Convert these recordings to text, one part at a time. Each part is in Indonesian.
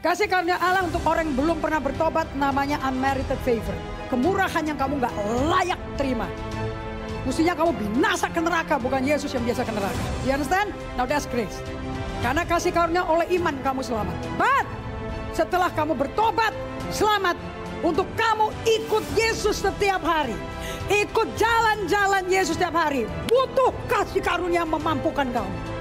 Kasih karunia Allah untuk orang yang belum pernah bertobat namanya unmerited favor. Kemurahan yang kamu gak layak terima. Mestinya kamu binasa ke neraka, bukan Yesus yang biasa ke neraka. You understand? Now that's grace. Karena kasih karunia oleh iman kamu selamat. But setelah kamu bertobat, selamat. Untuk kamu ikut Yesus setiap hari. Ikut jalan-jalan Yesus setiap hari. Butuh kasih karunia memampukan kamu.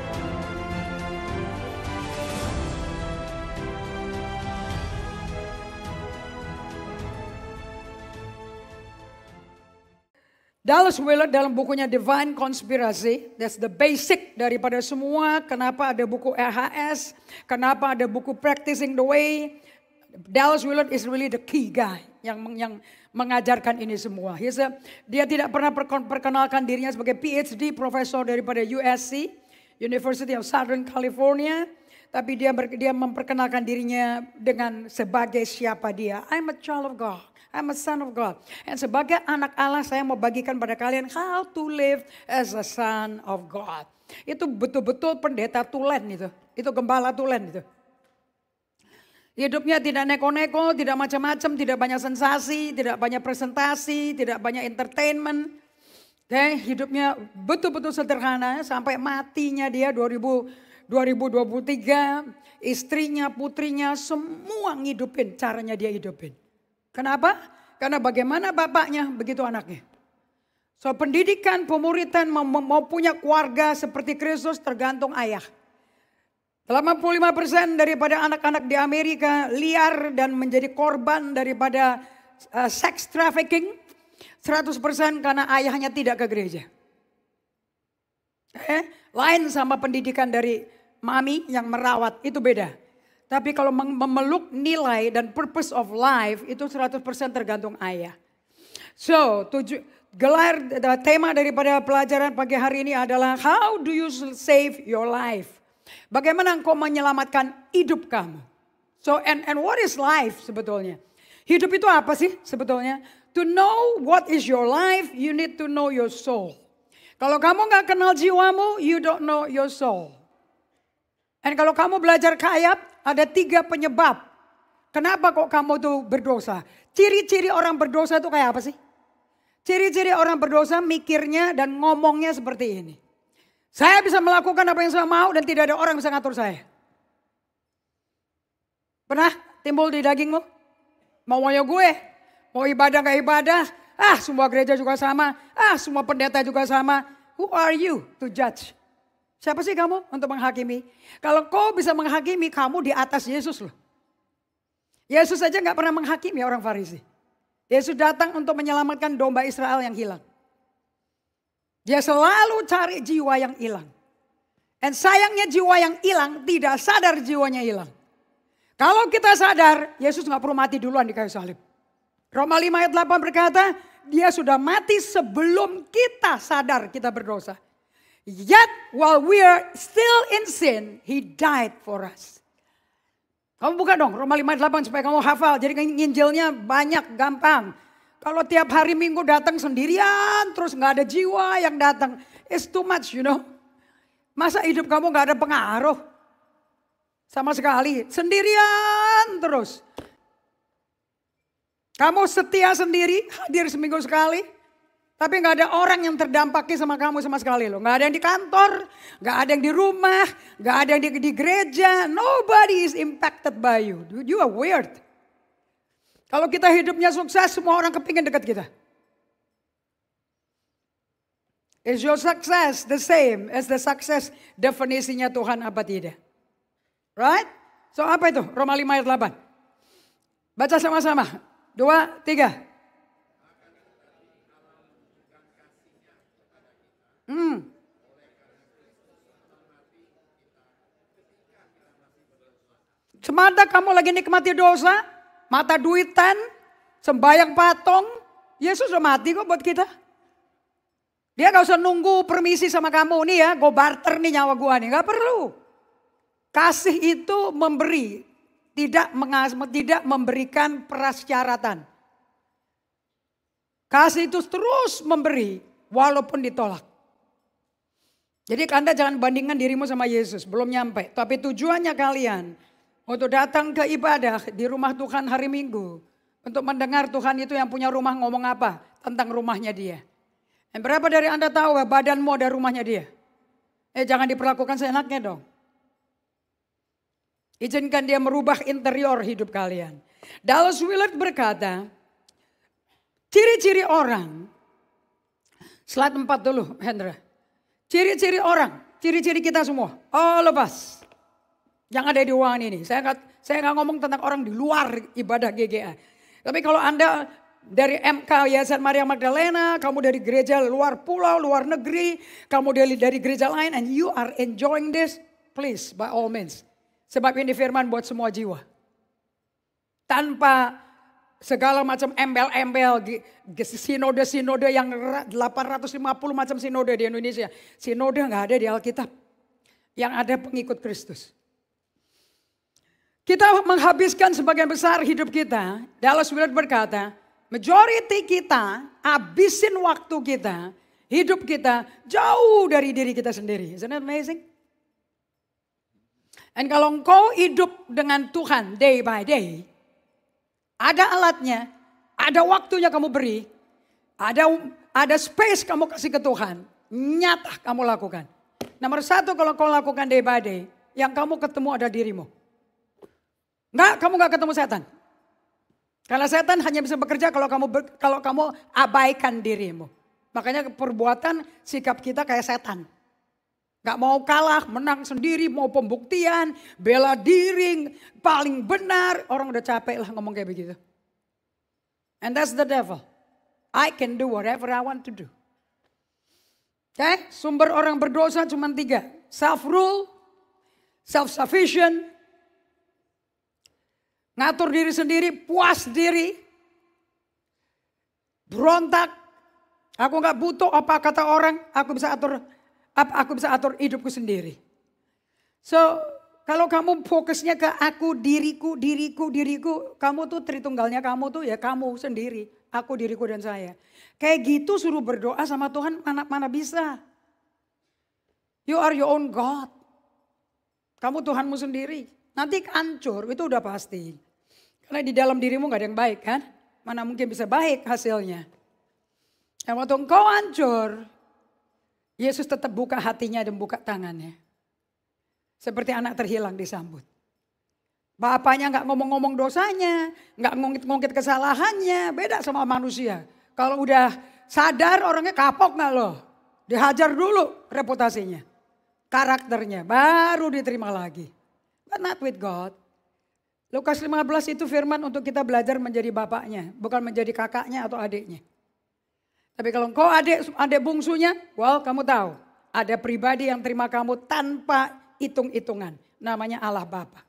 Dallas Willard dalam bukunya Divine Conspiracy, that's the basic daripada semua. Kenapa ada buku RHS, kenapa ada buku Practicing the Way. Dallas Willard is really the key guy yang mengajarkan ini semua. Dia tidak pernah perkenalkan dirinya sebagai PhD profesor daripada USC, University of Southern California. Tapi dia memperkenalkan dirinya dengan sebagai siapa dia. I'm a child of God. I'm a son of God. And sebagai anak Allah saya mau bagikan pada kalian how to live as a son of God. Itu betul-betul pendeta tulen itu. Itu gembala tulen itu. Hidupnya tidak neko-neko, tidak macam-macam, tidak banyak sensasi, tidak banyak presentasi, tidak banyak entertainment. Hidupnya betul-betul sederhana sampai matinya dia 2023. Istrinya, putrinya semua ngidupin caranya dia hidupin. Kenapa? Karena bagaimana bapaknya begitu anaknya. So pendidikan, pemuritan mau punya keluarga seperti Kristus tergantung ayah. 85% daripada anak-anak di Amerika liar dan menjadi korban daripada sex trafficking. 100% karena ayahnya tidak ke gereja. Lain sama pendidikan dari mami yang merawat, itu beda. Tapi kalau memeluk nilai dan purpose of life itu 100% tergantung ayah. So, tema daripada pelajaran pagi hari ini adalah how do you save your life? Bagaimana engkau menyelamatkan hidup kamu? So and what is life sebetulnya? Hidup itu apa sih sebetulnya? To know what is your life, you need to know your soul. Kalau kamu gak kenal jiwamu, you don't know your soul. Dan kalau kamu belajar kayap, ada 3 penyebab. Kenapa kok kamu tuh berdosa? Ciri-ciri orang berdosa itu kayak apa sih? Ciri-ciri orang berdosa mikirnya dan ngomongnya seperti ini. Saya bisa melakukan apa yang saya mau dan tidak ada orang bisa ngatur saya. Pernah timbul di dagingmu? Maunya gue, mau ibadah gak ibadah. Semua gereja juga sama. Semua pendeta juga sama. Who are you to judge? Siapa sih kamu untuk menghakimi? Kalau kau bisa menghakimi, kamu di atas Yesus loh. Yesus saja gak pernah menghakimi orang Farisi. Yesus datang untuk menyelamatkan domba Israel yang hilang. Dia selalu cari jiwa yang hilang. Dan sayangnya jiwa yang hilang tidak sadar jiwanya hilang. Kalau kita sadar, Yesus gak perlu mati duluan di kayu salib. Roma 5 ayat 8 berkata, dia sudah mati sebelum kita sadar kita berdosa. Yet while we are still in sin, he died for us. Kamu buka dong Roma 5 ayat 8 supaya kamu hafal. Jadi nginjilnya banyak, gampang. Kalau tiap hari Minggu datang sendirian, terus gak ada jiwa yang datang. It's too much, you know. Masa hidup kamu gak ada pengaruh? Sama sekali, sendirian terus. Kamu setia sendiri, hadir seminggu sekali. Tapi gak ada orang yang terdampaki sama kamu sama sekali loh. Gak ada yang di kantor, gak ada yang di rumah, gak ada yang di gereja. Nobody is impacted by you. You are weird. Kalau kita hidupnya sukses, semua orang kepingin dekat kita. Is your success the same as the success definisinya Tuhan apa tidak? Right? So apa itu? Roma 5 ayat 8. Baca sama-sama. 2, 3. Semata kamu lagi nikmati dosa, mata duitan, sembayang patung, Yesus udah mati kok buat kita. Dia gak usah nunggu permisi sama kamu nih ya, gue barter nih nyawa gue nih, gak perlu. Kasih itu memberi, tidak memberikan prasyarat. Kasih itu terus memberi walaupun ditolak. Jadi Anda jangan bandingkan dirimu sama Yesus, belum nyampe. Tapi tujuannya kalian Untuk datang ke ibadah di rumah Tuhan hari Minggu. Untuk mendengar Tuhan itu yang punya rumah ngomong apa tentang rumahnya dia. Dan berapa dari Anda tahu badanmu ada rumahnya dia? Jangan diperlakukan seenaknya dong. Izinkan dia merubah interior hidup kalian. Dallas Willard berkata, ciri-ciri orang, slide 4 dulu Hendra. Ciri-ciri orang, ciri-ciri kita semua, all of us. Yang ada di ruangan ini. Saya nggak ngomong tentang orang di luar ibadah GGA. Tapi kalau Anda dari MK Yayasan Maria Magdalena, kamu dari gereja luar pulau, luar negeri, kamu dari gereja lain, and you are enjoying this, please by all means. Sebab ini firman buat semua jiwa. Tanpa segala macam embel-embel, sinode-sinode yang 850 macam sinode di Indonesia. Sinode nggak ada di Alkitab. Yang ada pengikut Kristus. Kita menghabiskan sebagian besar hidup kita, Dallas Willard berkata, majority kita habisin waktu kita, hidup kita jauh dari diri kita sendiri. Isn't that amazing? Dan kalau engkau hidup dengan Tuhan day by day, ada alatnya, ada waktunya kamu beri, ada space kamu kasih ke Tuhan, nyata kamu lakukan. Nomor satu kalau kau lakukan day by day, yang kamu ketemu ada dirimu. Kamu nggak ketemu setan. Karena setan hanya bisa bekerja kalau kamu abaikan dirimu. Makanya perbuatan sikap kita kayak setan. Gak mau kalah, menang sendiri, mau pembuktian, bela diri, paling benar. Orang udah capek lah ngomong kayak begitu. And that's the devil. I can do whatever I want to do. Oke, sumber orang berdosa cuma 3. Self-rule, self-sufficient, ngatur diri sendiri, puas diri, berontak. Aku gak butuh apa kata orang, aku bisa atur hidupku sendiri. So, kalau kamu fokusnya ke aku, diriku, kamu tuh tritunggalnya kamu tuh ya kamu sendiri. Aku, diriku, dan saya. Kayak gitu suruh berdoa sama Tuhan mana bisa. You are your own God. Kamu Tuhanmu sendiri. Nanti hancur, itu udah pasti. Karena di dalam dirimu gak ada yang baik kan. Mana mungkin bisa baik hasilnya. Dan waktu engkau hancur, Yesus tetap buka hatinya dan buka tangannya. Seperti anak terhilang disambut. Bapaknya gak ngomong-ngomong dosanya, gak ngungkit-ngungkit kesalahannya, beda sama manusia. Kalau udah sadar orangnya kapok gak loh. Dihajar dulu reputasinya, karakternya, baru diterima lagi. But not with God. Lukas 15 itu firman untuk kita belajar menjadi bapaknya, bukan menjadi kakaknya atau adiknya. Tapi kalau engkau adik bungsunya, well kamu tahu. Ada pribadi yang terima kamu tanpa hitung-hitungan. Namanya Allah Bapa.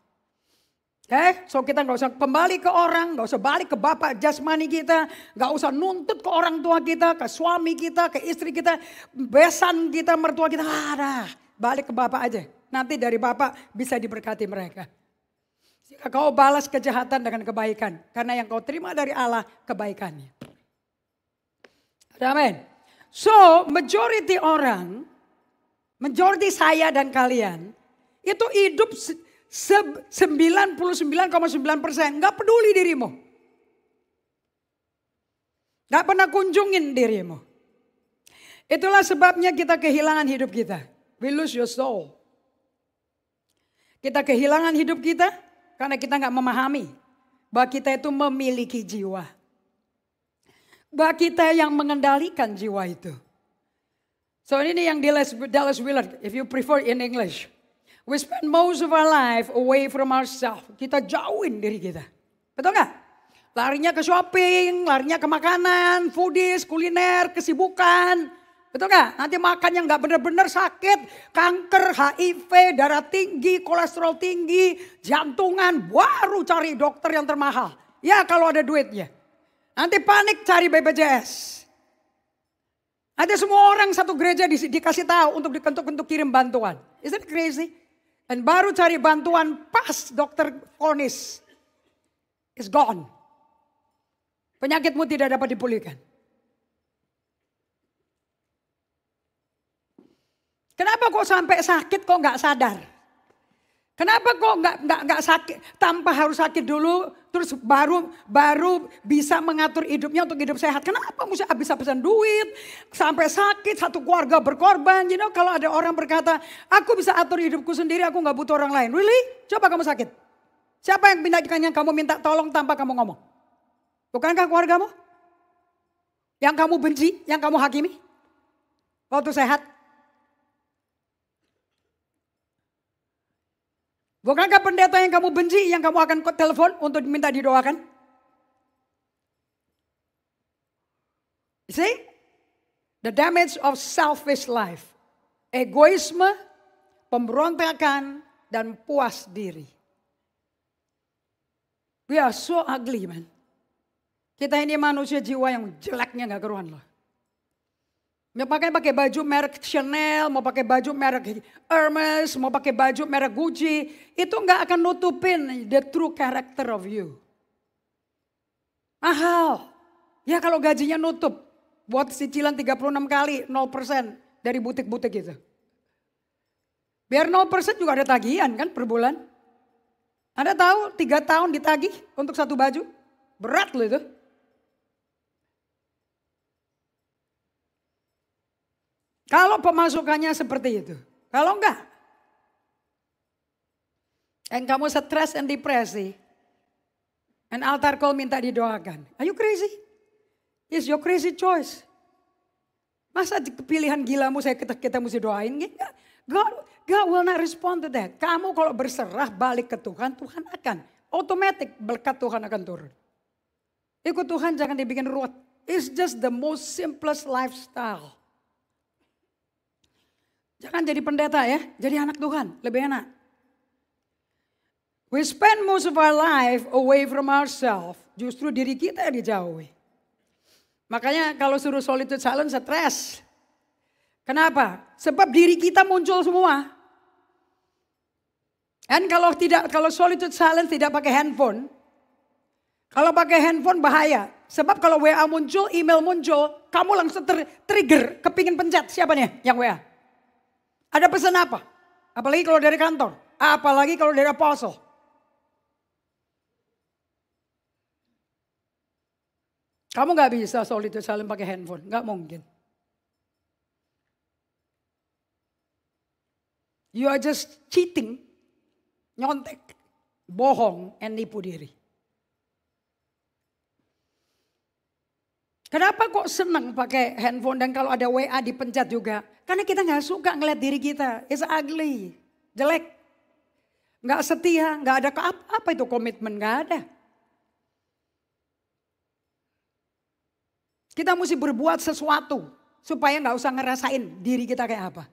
So kita gak usah kembali ke orang, gak usah balik ke bapak jasmani kita. Gak usah nuntut ke orang tua kita, ke suami kita, ke istri kita. Besan kita, mertua kita. Balik ke bapak aja. Nanti dari bapak bisa diberkati mereka. Jika kau balas kejahatan dengan kebaikan. Karena yang kau terima dari Allah kebaikannya. Amin. So majority orang, majority saya dan kalian. Itu hidup 99,9%. Gak peduli dirimu. Gak pernah kunjungin dirimu. Itulah sebabnya kita kehilangan hidup kita. We lose your soul. Kita kehilangan hidup kita karena kita gak memahami bahwa kita itu memiliki jiwa. Bahwa kita yang mengendalikan jiwa itu. So ini yang Dallas Willard, if you prefer in English. We spend most of our life away from ourselves. Kita jauhin diri kita. Betul gak? Larinya ke shopping, larinya ke makanan, foodies, kuliner, kesibukan. Betul gak? Nanti makan yang gak benar-benar sakit. Kanker, HIV, darah tinggi, kolesterol tinggi, jantungan. Baru cari dokter yang termahal. Ya kalau ada duitnya. Nanti panik cari BPJS. Nanti semua orang satu gereja dikasih tahu untuk kirim bantuan. Is that crazy? Dan baru cari bantuan pas dokter vonis. It's gone. Penyakitmu tidak dapat dipulihkan. Kenapa kok sampai sakit kok gak sadar? Kenapa kok nggak sakit tanpa harus sakit dulu terus baru bisa mengatur hidupnya untuk hidup sehat? Kenapa mesti habis-habisan duit sampai sakit satu keluarga berkorban? Kalau ada orang berkata aku bisa atur hidupku sendiri, aku nggak butuh orang lain. Really? Coba kamu sakit. Siapa yang kamu minta tolong tanpa kamu ngomong? Bukankah keluargamu? Yang kamu benci, yang kamu hakimi? Waktu sehat? Bukankah pendeta yang kamu benci, yang kamu akan telepon untuk minta didoakan? See? The damage of selfish life. Egoisme, pemberontakan, dan puas diri. We are so ugly, man. Kita ini manusia jiwa yang jeleknya gak keruan loh. Mau pakai baju merek Chanel, mau pakai baju merek Hermes, mau pakai baju merek Gucci. Itu gak akan nutupin the true character of you. Mahal. Ya kalau gajinya nutup. Buat cicilan 36 kali 0% dari butik-butik itu. Biar 0% juga ada tagihan kan per bulan. Anda tahu 3 tahun ditagih untuk satu baju? Berat loh itu. Kalau pemasukannya seperti itu. Kalau enggak. Dan kamu stres dan depresi. And altar call minta didoakan. Are you crazy? It's your crazy choice. Masa pilihan gilamu kita mesti doain? God will not respond to that. Kamu kalau berserah balik ke Tuhan, Tuhan akan. Otomatis berkat Tuhan akan turun. Ikut Tuhan jangan dibikin ruwet. It's just the most simplest lifestyle. Jangan jadi pendeta ya, jadi anak Tuhan, lebih enak. We spend most of our life away from ourselves, justru diri kita yang dijauhi. Makanya kalau suruh solitude silence stres. Kenapa? Sebab diri kita muncul semua. Dan kalau solitude silence tidak pakai handphone, kalau pakai handphone bahaya. Sebab kalau WA muncul, email muncul, kamu langsung trigger, kepingin pencet. Siapa nih yang WA? Ada pesan apa? Apalagi kalau dari kantor. Apalagi kalau dari apostle. Kamu gak bisa solitude silent pakai handphone. Gak mungkin. You are just cheating. Nyontek. Bohong and nipu diri. Kenapa kok senang pakai handphone dan kalau ada WA dipencet juga? Karena kita gak suka ngeliat diri kita. It's ugly. Jelek. Gak setia. Gak ada apa itu komitmen. Gak ada. Kita mesti berbuat sesuatu. Supaya gak usah ngerasain diri kita kayak apa.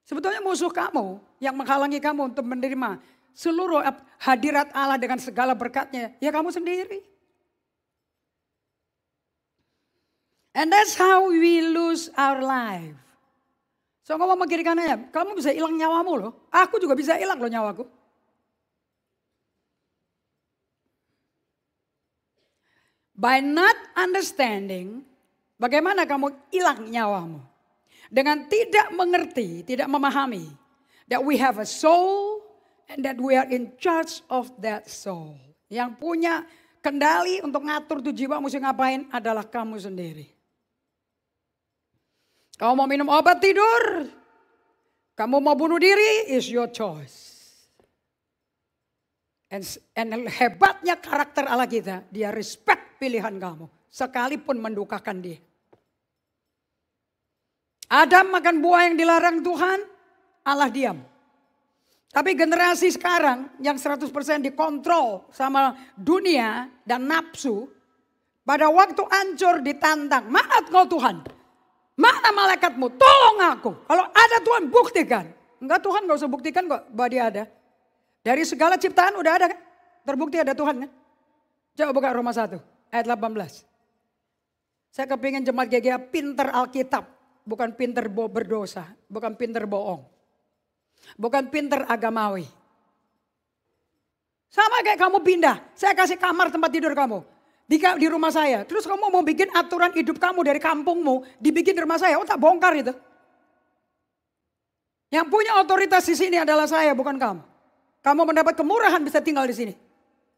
Sebetulnya musuh kamu yang menghalangi kamu untuk menerima seluruh hadirat Allah dengan segala berkatnya. Ya kamu sendiri. And that's how we lose our life. So ngomong sama kiri kanannya, kamu bisa hilang nyawamu loh. Aku juga bisa hilang loh nyawaku. By not understanding, bagaimana kamu hilang nyawamu. Dengan tidak mengerti, tidak memahami. That we have a soul and that we are in charge of that soul. Yang punya kendali untuk ngatur tuh jiwa mesti ngapain adalah kamu sendiri. Kamu mau minum obat tidur, kamu mau bunuh diri, is your choice. And hebatnya karakter Allah kita, dia respect pilihan kamu. Sekalipun mendukakan dia. Adam makan buah yang dilarang Tuhan, Allah diam. Tapi generasi sekarang yang 100% dikontrol sama dunia dan nafsu. Pada waktu hancur ditantang, mana kau Tuhan? Mana malaikatmu? Tolong aku. Kalau ada Tuhan buktikan. Enggak, Tuhan gak usah buktikan kok bahwa dia ada. Dari segala ciptaan udah ada kan? Terbukti ada Tuhan kan? Coba buka Roma 1 ayat 18. Saya kepingin jemaat GGA pinter Alkitab. Bukan pinter berdosa. Bukan pinter bohong. Bukan pinter agamawi. Sama kayak kamu pindah. Saya kasih kamar tempat tidur kamu. Di rumah saya. Terus kamu mau bikin aturan hidup kamu dari kampungmu. Dibikin di rumah saya. Oh tak bongkar itu. Yang punya otoritas di sini adalah saya, bukan kamu. Kamu mendapat kemurahan bisa tinggal di sini.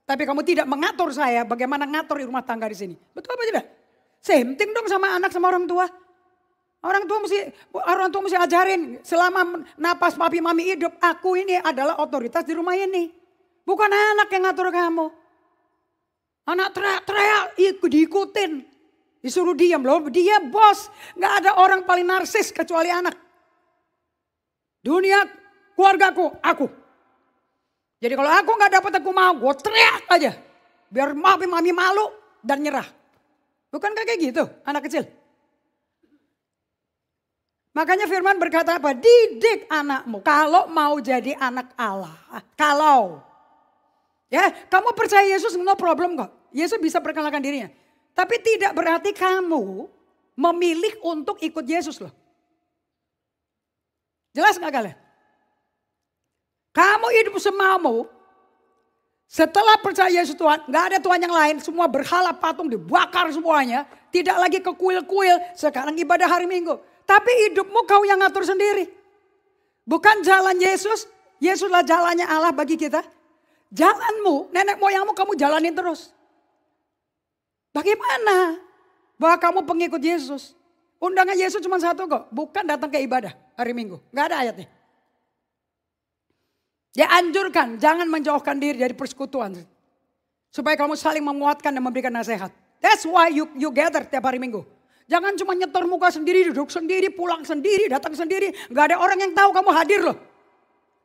Tapi kamu tidak mengatur saya bagaimana ngatur di rumah tangga di sini. Betul apa tidak? Same thing dong sama anak sama orang tua. Orang tua mesti ajarin selama napas papi mami hidup, aku ini adalah otoritas di rumah ini. Bukan anak yang ngatur kamu. Anak teriak-teriak diikutin. Disuruh diam loh, dia bos. Gak ada orang paling narsis kecuali anak. Dunia keluargaku, aku. Jadi kalau aku gak dapat aku mau, gue teriak aja. Biar papi mami malu dan nyerah. Bukankah kayak gitu anak kecil? Makanya firman berkata apa? Didik anakmu kalau mau jadi anak Allah. Kalau. Ya, kamu percaya Yesus no problem kok. Yesus bisa perkenalkan dirinya. Tapi tidak berarti kamu memilih untuk ikut Yesus loh. Jelas gak kalian? Kamu hidup semaumu. Setelah percaya Yesus Tuhan, gak ada Tuhan yang lain. Semua berhala patung dibakar semuanya. Tidak lagi ke kuil-kuil. Sekarang ibadah hari Minggu. Tapi hidupmu kau yang ngatur sendiri. Bukan jalan Yesus. Yesuslah jalannya Allah bagi kita. Jalanmu, nenek moyangmu kamu jalanin terus. Bagaimana? Bahwa kamu pengikut Yesus. Undangan Yesus cuma satu kok. Bukan datang ke ibadah hari Minggu. Gak ada ayatnya. Dia anjurkan, jangan menjauhkan diri dari persekutuan. Supaya kamu saling menguatkan dan memberikan nasihat. That's why you gather tiap hari Minggu. Jangan cuma nyetor muka sendiri, duduk sendiri, pulang sendiri, datang sendiri. Gak ada orang yang tahu kamu hadir loh.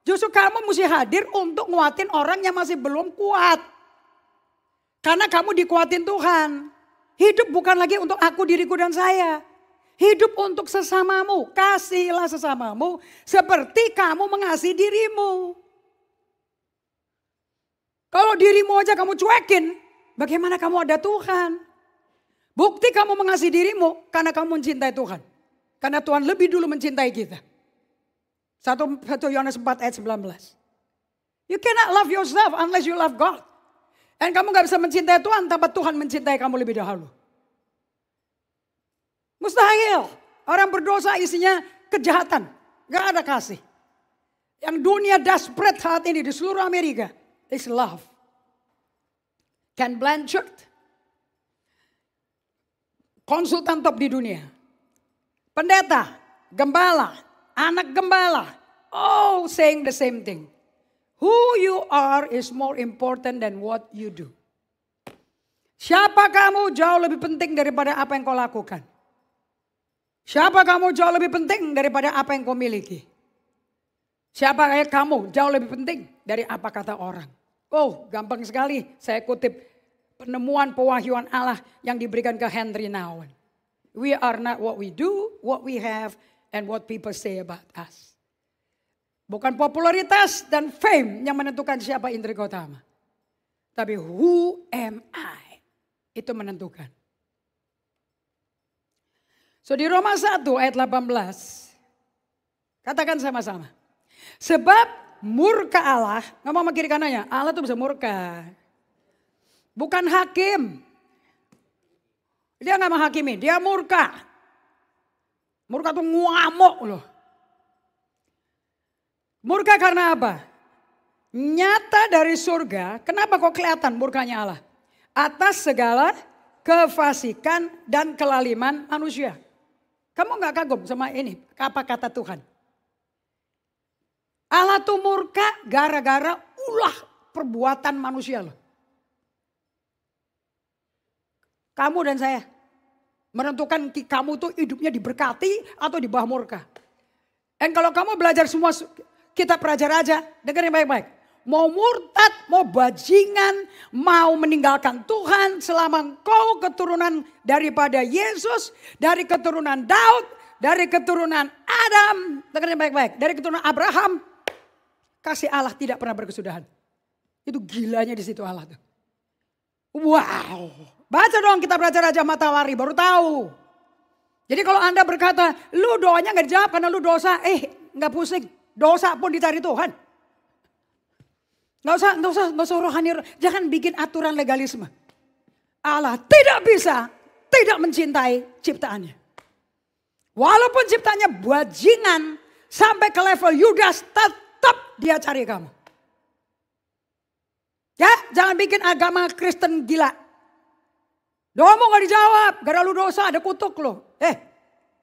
Justru kamu mesti hadir untuk nguatin orang yang masih belum kuat. Karena kamu dikuatin Tuhan. Hidup bukan lagi untuk aku, diriku dan saya. Hidup untuk sesamamu. Kasihilah sesamamu seperti kamu mengasihi dirimu. Kalau dirimu aja kamu cuekin, bagaimana kamu ada Tuhan? Bukti kamu mengasihi dirimu karena kamu mencintai Tuhan. Karena Tuhan lebih dulu mencintai kita. 1 Yohanes 4 ayat 19. You cannot love yourself unless you love God. Dan kamu gak bisa mencintai Tuhan tanpa Tuhan mencintai kamu lebih dahulu. Mustahil. Orang berdosa isinya kejahatan. Gak ada kasih. Yang dunia desperate saat ini di seluruh Amerika. Is love. Ken Blanchard. Konsultan top di dunia. Pendeta. Gembala. Anak gembala. All saying the same thing. Who you are is more important than what you do. Siapa kamu jauh lebih penting daripada apa yang kau lakukan. Siapa kamu jauh lebih penting daripada apa yang kau miliki. Siapa kamu jauh lebih penting dari apa kata orang. Oh, gampang sekali saya kutip penemuan pewahyuan Allah yang diberikan ke Henry Nouwen. We are not what we do, what we have, and what people say about us. Bukan popularitas dan fame yang menentukan siapa Indri Gautama. Tapi who am I? Itu menentukan. So di Roma 1 ayat 18. Katakan sama-sama. Sebab murka Allah, ngomong sama kiri kanannya, Allah tuh bisa murka. Bukan hakim. Dia gak menghakimi, dia murka. Murka tuh ngamuk loh. Murka karena apa? Nyata dari surga, kenapa kok kelihatan murkanya Allah? Atas segala kefasikan dan kelaliman manusia. Kamu gak kagum sama ini, apa kata Tuhan? Allah tuh murka gara-gara ulah perbuatan manusia loh. Kamu dan saya menentukan kamu tuh hidupnya diberkati atau di bawah murka. Dan kalau kamu belajar semua kitab raja-raja, dengerin baik-baik. Mau murtad, mau bajingan, mau meninggalkan Tuhan selama engkau keturunan daripada Yesus, dari keturunan Daud, dari keturunan Adam, dengerin baik-baik, dari keturunan Abraham. Kasih Allah tidak pernah berkesudahan. Itu gilanya di situ Allah tuh. Wow. Baca dong kitab Raja-Raja Matahari baru tahu. Jadi kalau Anda berkata, lu doanya gak dijawab karena lu dosa. Gak pusing. Dosa pun dicari Tuhan. Gak usah rohani. Jangan bikin aturan legalisme. Allah tidak bisa tidak mencintai ciptaannya. Walaupun ciptaannya bajingan. Sampai ke level Yudas tetap dia cari kamu. Ya, jangan bikin agama Kristen gila. Doa mau gak dijawab, gara lu dosa ada kutuk lo.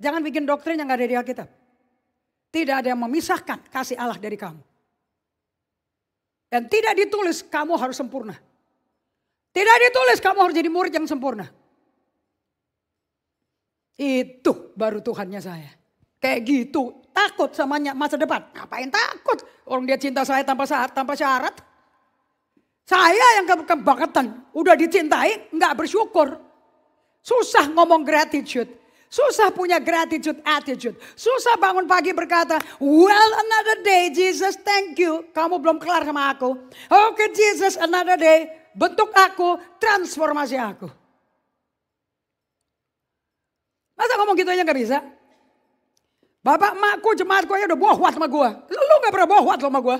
Jangan bikin doktrin yang gak ada di Alkitab. Tidak ada yang memisahkan kasih Allah dari kamu. Dan tidak ditulis kamu harus sempurna. Tidak ditulis kamu harus jadi murid yang sempurna. Itu baru Tuhannya saya. Kayak gitu, takut sama masa depan. Ngapain takut? Orang dia cinta saya tanpa syarat. Saya yang kebangetan, udah dicintai, nggak bersyukur. Susah ngomong gratitude. Susah punya gratitude attitude. Susah bangun pagi berkata, well another day Jesus thank you. Kamu belum kelar sama aku. Oke Jesus another day. Bentuk aku, transformasi aku. Masa ngomong gitu aja gak bisa? Bapak emakku jemaatku aja udah bohwat sama gue. Lu gak pernah bohwat sama gue.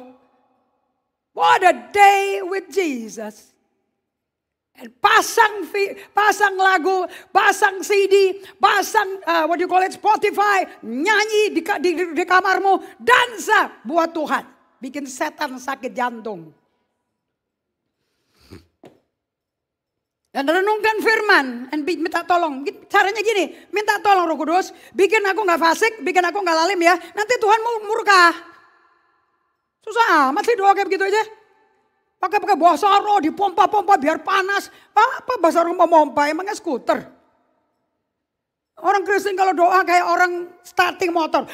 What a day with Jesus. And pasang lagu, pasang CD, pasang Spotify, nyanyi di kamarmu, dansa buat Tuhan. Bikin setan sakit jantung. Dan renungkan firman, dan minta tolong. Caranya gini, minta tolong Roh Kudus, bikin aku gak fasik, bikin aku gak lalim ya. Nanti Tuhan murka. Susah amat sih doa kayak begitu aja. Pakai bahasa roh, dipompa-pompa biar panas. Apa bahasa roh pompa, emangnya skuter. Orang Kristen kalau doa kayak orang starting motor.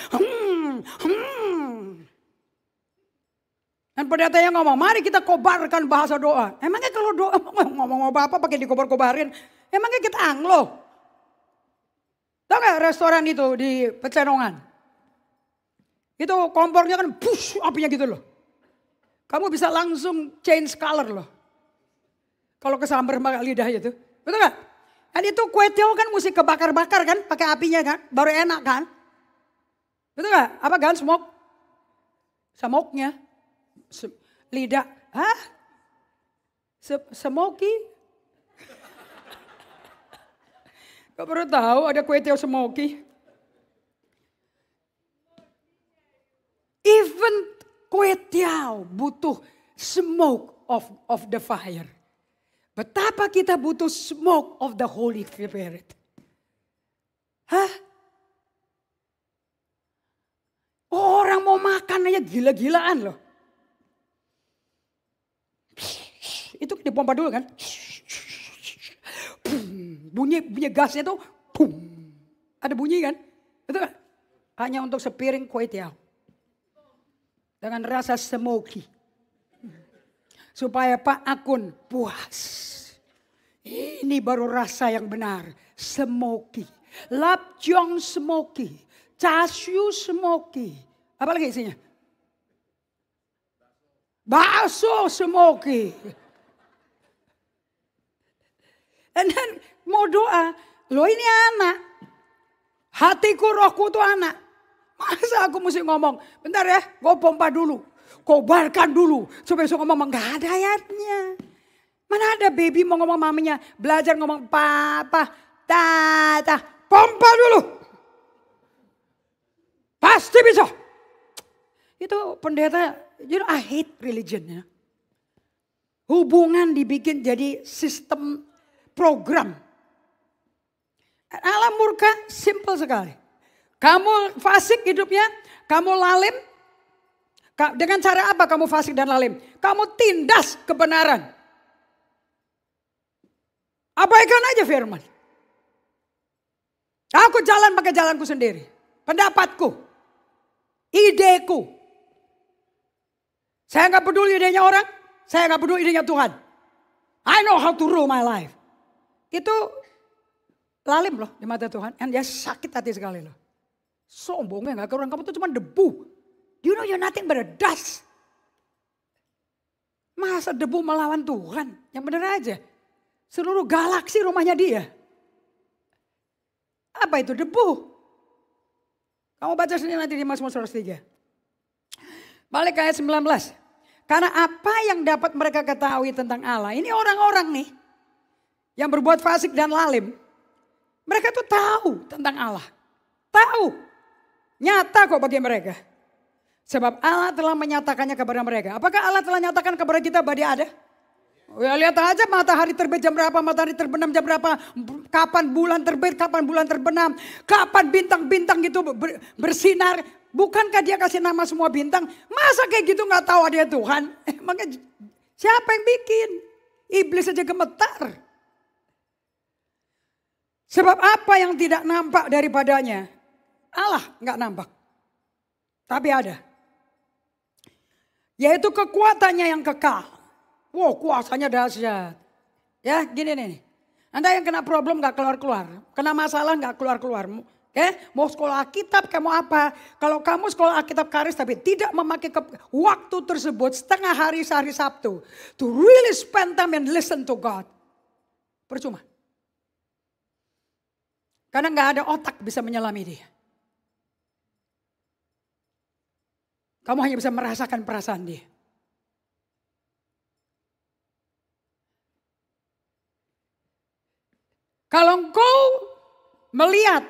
Dan pendetanya ngomong, mari kita kobarkan bahasa doa. Emangnya kalau doa ngomong apa pakai dikobar-kobarin. Emangnya kita anglo. Tahu gak restoran itu di Pecenongan? Itu kompornya kan push apinya gitu loh. Kamu bisa langsung change color loh. Kalau kesambar pakai lidah itu. Betul gak? Dan itu kue tiaw kan mesti kebakar-bakar kan. Pakai apinya kan. Baru enak kan. Betul gak? Apa kan smoke? Smoke-nya. Lidah. Hah? Smoky? Gak perlu tahu ada kue tiaw smoky. Even kue tiaw butuh smoke of the fire. Betapa kita butuh smoke of the Holy Spirit. Hah? Orang mau makan aja gila-gilaan loh. Itu dipompa dulu kan. Bunyi gasnya tuh. Ada bunyi kan. Betul kan? Hanya untuk sepiring kue tiaw. Dengan rasa smoky. Supaya Pak Akun puas. Ini baru rasa yang benar. Smoky. Lapjong smoky. Chashu smoky. Apa lagi isinya? Bakso smoky. Dan mau doa. Loh ini anak. Hatiku rohku tuh anak. Masa aku mesti ngomong, bentar ya, gue pompa dulu. Kobarkan dulu, supaya besok ngomong, gak ada ayatnya. Mana ada baby mau ngomong maminya, belajar ngomong papa, tata, pompa dulu. Pasti bisa. Itu pendeta, I hate religion ya. Hubungan dibikin jadi sistem program. Allah murka simple sekali. Kamu fasik hidupnya, kamu lalim. Dengan cara apa kamu fasik dan lalim? Kamu tindas kebenaran. Abaikan aja firman. Aku jalan pakai jalanku sendiri. Pendapatku. Ideku. Saya gak peduli idenya orang. Saya gak peduli idenya Tuhan. I know how to rule my life. Itu lalim loh di mata Tuhan. Dan dia sakit hati sekali loh. Sombongnya gak keruang, kamu tuh cuma debu. You know you're nothing but a dust. Masa debu melawan Tuhan? Yang bener aja. Seluruh galaksi rumahnya dia. Apa itu debu? Kamu baca sendiri nanti di Mazmur 103. Balik ke ayat 19. Karena apa yang dapat mereka ketahui tentang Allah. Ini orang-orang nih. Yang berbuat fasik dan lalim. Mereka tuh tahu tentang Allah. Tahu. Nyata kok bagi mereka. Sebab Allah telah menyatakannya kepada mereka. Apakah Allah telah nyatakan kepada kita bahwa dia ada? Ya lihat aja matahari terbit jam berapa, matahari terbenam jam berapa, kapan bulan terbit, kapan bulan terbenam, kapan bintang-bintang gitu bersinar. Bukankah dia kasih nama semua bintang? Masa kayak gitu gak tahu ada Tuhan? Emangnya siapa yang bikin? Iblis aja gemetar. Sebab apa yang tidak nampak daripadanya? Allah gak nampak. Tapi ada. Yaitu kekuatannya yang kekal. Wow, kuasanya dahsyat. Ya, gini nih. Anda yang kena problem gak keluar-keluar. Kena masalah gak keluar-keluar. Mau sekolah Alkitab, kamu apa? Kalau kamu sekolah Alkitab Karis tapi tidak memakai waktu tersebut setengah hari sehari Sabtu. To really spend time and listen to God. Percuma. Karena gak ada otak bisa menyelami dia. Kamu hanya bisa merasakan perasaan dia. Kalau engkau melihat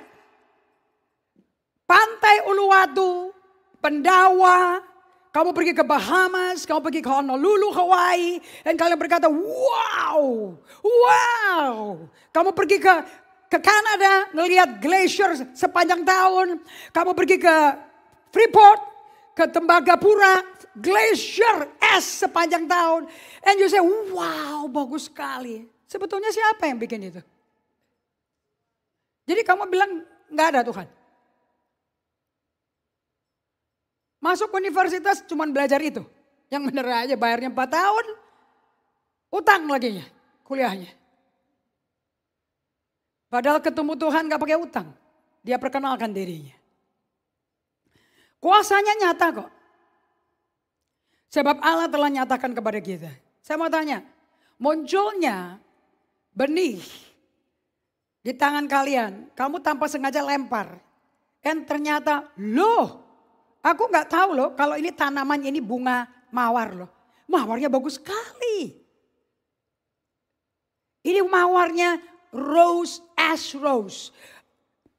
pantai Uluwatu, Pendawa, kamu pergi ke Bahamas, kamu pergi ke Honolulu, Hawaii, dan kalian berkata, wow, wow. Kamu pergi ke Kanada, ngelihat glacier sepanjang tahun. Kamu pergi ke Freeport, ke Tembagapura, glacier es sepanjang tahun. And you say, wow, bagus sekali. Sebetulnya siapa yang bikin itu? Jadi kamu bilang gak ada Tuhan. Masuk universitas cuma belajar itu. Yang bener aja bayarnya 4 tahun. Utang lagi kuliahnya. Padahal ketemu Tuhan gak pakai utang. Dia perkenalkan dirinya. Kuasanya nyata kok. Sebab Allah telah nyatakan kepada kita. Saya mau tanya. Munculnya benih di tangan kalian, kamu tanpa sengaja lempar. Dan ternyata, loh, aku gak tahu loh kalau ini tanaman ini bunga mawar loh. Mawarnya bagus sekali. Ini mawarnya rose, ash rose.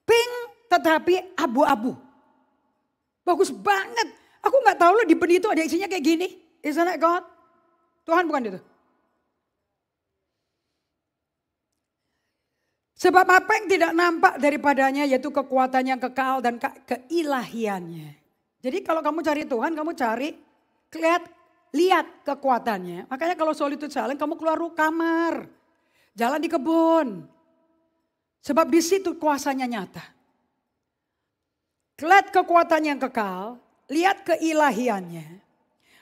Pink tetapi abu-abu. Bagus banget. Aku gak tahu loh di benih itu ada isinya kayak gini. Isn't that God? Tuhan bukan itu. Sebab apa yang tidak nampak daripadanya yaitu kekuatannya yang kekal dan keilahiannya. Jadi kalau kamu cari Tuhan, kamu cari, lihat kekuatannya. Makanya kalau solitude silent kamu keluar kamar, jalan di kebun. Sebab di situ kuasanya nyata. Lihat kekuatannya yang kekal, lihat keilahiannya.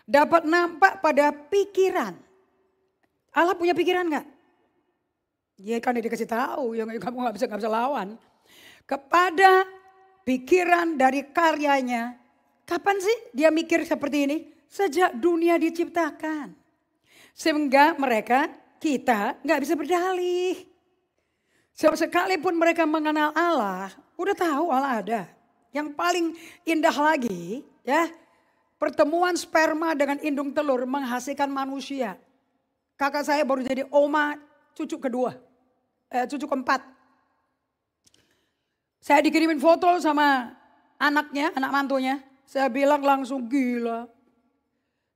Dapat nampak pada pikiran. Allah punya pikiran gak? Ya kan dia dikasih tahu, yang kamu gak bisa lawan. Kepada pikiran dari karyanya. Kapan sih dia mikir seperti ini? Sejak dunia diciptakan. Sehingga kita gak bisa berdalih. Sekalipun mereka mengenal Allah, udah tahu Allah ada. Yang paling indah lagi ya, pertemuan sperma dengan indung telur menghasilkan manusia. Kakak saya baru jadi oma cucu keempat. Saya dikirimin foto sama anaknya, anak mantunya. Saya bilang langsung gila.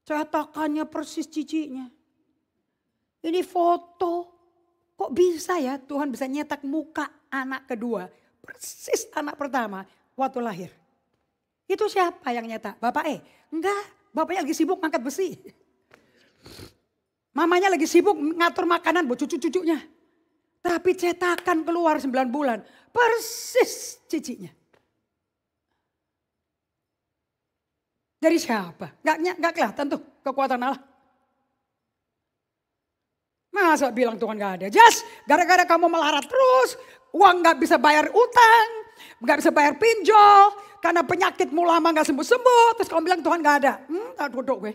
Cetakannya persis cicinya. Ini foto, kok bisa ya Tuhan bisa nyetak muka anak kedua. Persis anak pertama waktu lahir. Itu siapa yang nyetak? Bapak Enggak, bapaknya lagi sibuk ngangkat besi. Mamanya lagi sibuk ngatur makanan buat cucu-cucunya. Tapi cetakan keluar 9 bulan. Persis cicinya. Dari siapa? Gak kelihatan tuh kekuatan Allah. Masa bilang Tuhan gak ada? Just gara-gara kamu melarat terus. Uang gak bisa bayar utang. Gak bisa bayar pinjol. Karena penyakitmu lama gak sembuh-sembuh. Terus kamu bilang Tuhan gak ada. Tak duduk gue.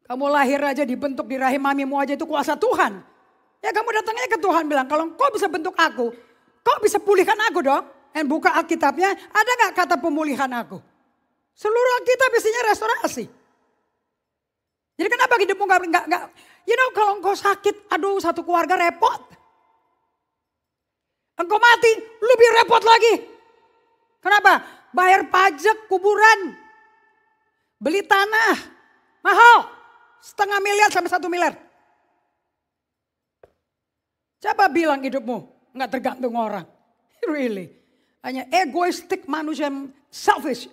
Kamu lahir aja dibentuk di rahim mamimu aja itu kuasa Tuhan. Ya kamu datangnya ke Tuhan bilang, kalau kau bisa bentuk aku, kau bisa pulihkan aku dong. Dan buka Alkitabnya, ada gak kata pemulihan aku? Seluruh Alkitab isinya restorasi. Jadi kenapa hidupmu gak, kalau engkau sakit, aduh satu keluarga repot. Engkau mati, lebih repot lagi. Kenapa? bayar pajak kuburan, beli tanah, mahal, 500 miliar sampai 1 miliar. Siapa bilang hidupmu nggak tergantung orang? Really, hanya egoistik manusia yang selfish.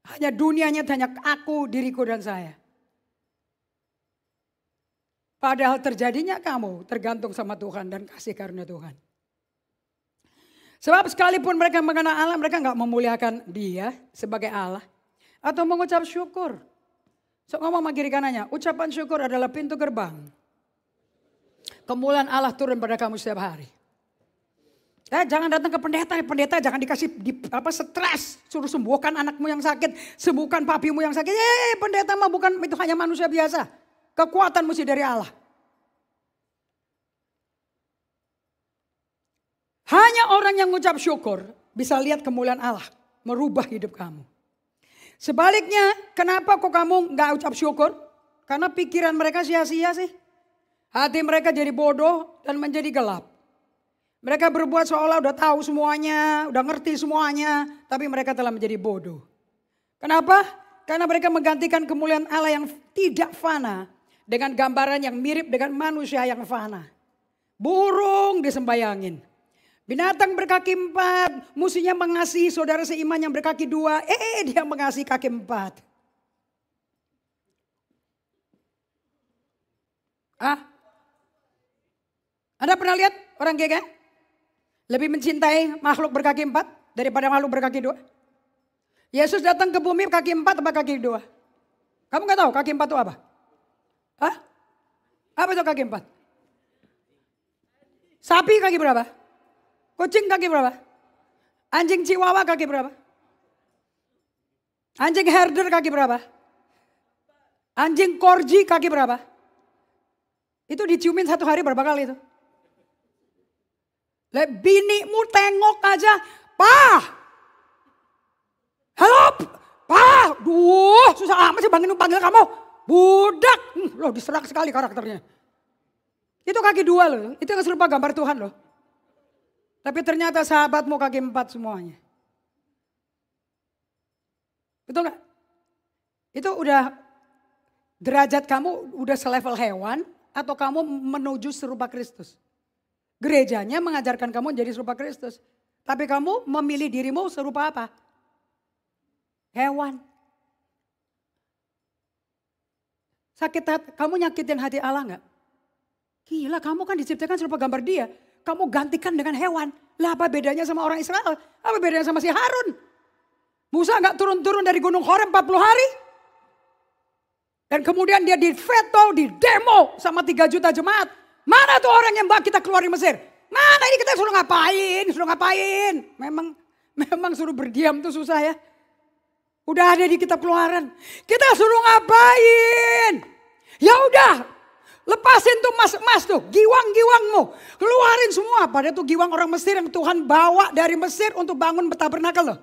Hanya dunianya hanya aku, diriku dan saya. Padahal terjadinya kamu tergantung sama Tuhan dan kasih karunia Tuhan. Sebab sekalipun mereka mengenal Allah, mereka nggak memuliakan Dia sebagai Allah atau mengucap syukur. So ngomong sama kiri kanannya, ucapan syukur adalah pintu gerbang. Kemuliaan Allah turun pada kamu setiap hari. Jangan datang ke pendeta jangan dikasih stres, suruh sembuhkan anakmu yang sakit, sembuhkan papimu yang sakit. Pendeta mah bukan, itu hanya manusia biasa. Kekuatan mesti dari Allah. Hanya orang yang mengucap syukur bisa lihat kemuliaan Allah merubah hidup kamu. Sebaliknya, kenapa kok kamu nggak ucap syukur? Karena pikiran mereka sia-sia sih. Hati mereka jadi bodoh dan menjadi gelap. Mereka berbuat seolah udah tahu semuanya, udah ngerti semuanya, tapi mereka telah menjadi bodoh. Kenapa? Karena mereka menggantikan kemuliaan Allah yang tidak fana dengan gambaran yang mirip dengan manusia yang fana. Burung disembayangin. Binatang berkaki 4 mestinya mengasihi saudara seiman yang berkaki 2. Dia mengasihi kaki 4. Anda pernah lihat orang gega? Lebih mencintai makhluk berkaki 4 daripada makhluk berkaki 2. Yesus datang ke bumi kaki 4 atau kaki 2? Kamu gak tahu kaki 4 itu apa? Apa itu kaki 4? Sapi kaki berapa? Kucing kaki berapa? Anjing chihuahua kaki berapa? Anjing herder kaki berapa? Anjing corgi kaki berapa? Itu diciumin 1 hari berapa kali itu? Binimu tengok aja, "Pa! Halo, Pa! Duh, susah amat sih panggil kamu. Budak." Loh, diserak sekali karakternya. Itu kaki 2 loh, itu yang serupa gambar Tuhan loh. Tapi ternyata sahabatmu kaki 4 semuanya. Betul gak? Itu udah derajat kamu udah selevel hewan atau kamu menuju serupa Kristus. Gerejanya mengajarkan kamu jadi serupa Kristus. Tapi kamu memilih dirimu serupa apa? Hewan. Sakit hati, kamu nyakitin hati Allah gak? Gila, kamu kan diciptakan serupa gambar Dia. Kamu gantikan dengan hewan. Lah apa bedanya sama orang Israel? Apa bedanya sama si Harun? Musa gak turun-turun dari Gunung Horeb 40 hari? Dan kemudian dia diveto, didemo sama 3 juta jemaat. Mana tuh orang yang bawa kita keluar dari Mesir? Mana ini kita suruh ngapain? Memang suruh berdiam tuh susah ya. Udah ada di kitab Keluaran. Kita suruh ngapain? Ya udah, lepasin tuh emas tuh, giwang-giwangmu. Keluarin semua. Padahal tuh giwang orang Mesir yang Tuhan bawa dari Mesir untuk bangun tabernakel loh.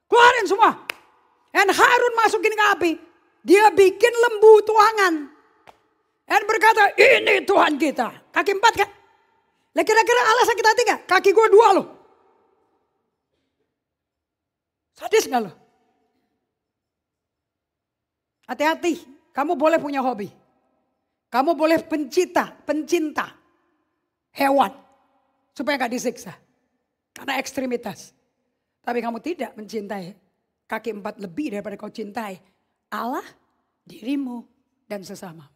Keluarin semua. Dan Harun masukin ke api. Dia bikin lembu tuangan. Dan berkata, ini Tuhan kita. Kaki 4 kan? Lah kira-kira Allah sakit hati gak? Kaki gue 2 loh. Sadis gak loh? Hati-hati. Kamu boleh punya hobi. Kamu boleh pencinta hewan. Supaya gak disiksa. Karena ekstremitas. Tapi kamu tidak mencintai kaki 4 lebih daripada kau cintai Allah, dirimu, dan sesama.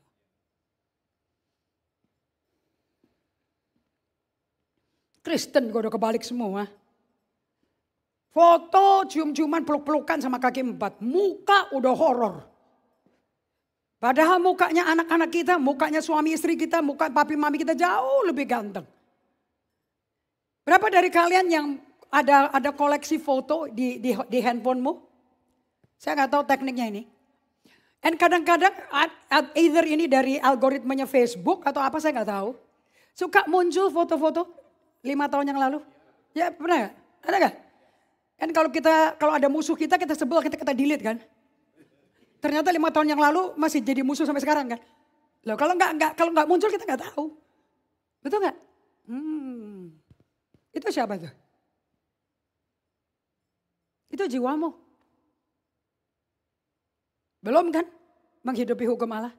Kristen gue udah kebalik semua. Foto cium-ciuman peluk-pelukan sama kaki 4. Muka udah horor. Padahal mukanya anak-anak kita, mukanya suami istri kita, muka papi mami kita jauh lebih ganteng. Berapa dari kalian yang ada koleksi foto di handphonemu? Saya gak tahu tekniknya ini. Dan kadang-kadang either ini dari algoritmanya Facebook atau apa saya gak tahu. Suka muncul foto-foto 5 tahun yang lalu. Ya pernah gak? Ada gak? Kan kalau ada musuh kita sebel, kita delete kan. Ternyata 5 tahun yang lalu masih jadi musuh sampai sekarang kan. Loh kalau nggak muncul kita nggak tahu. Betul nggak? Itu siapa tuh? Itu jiwamu. Belum kan menghidupi hukum Allah.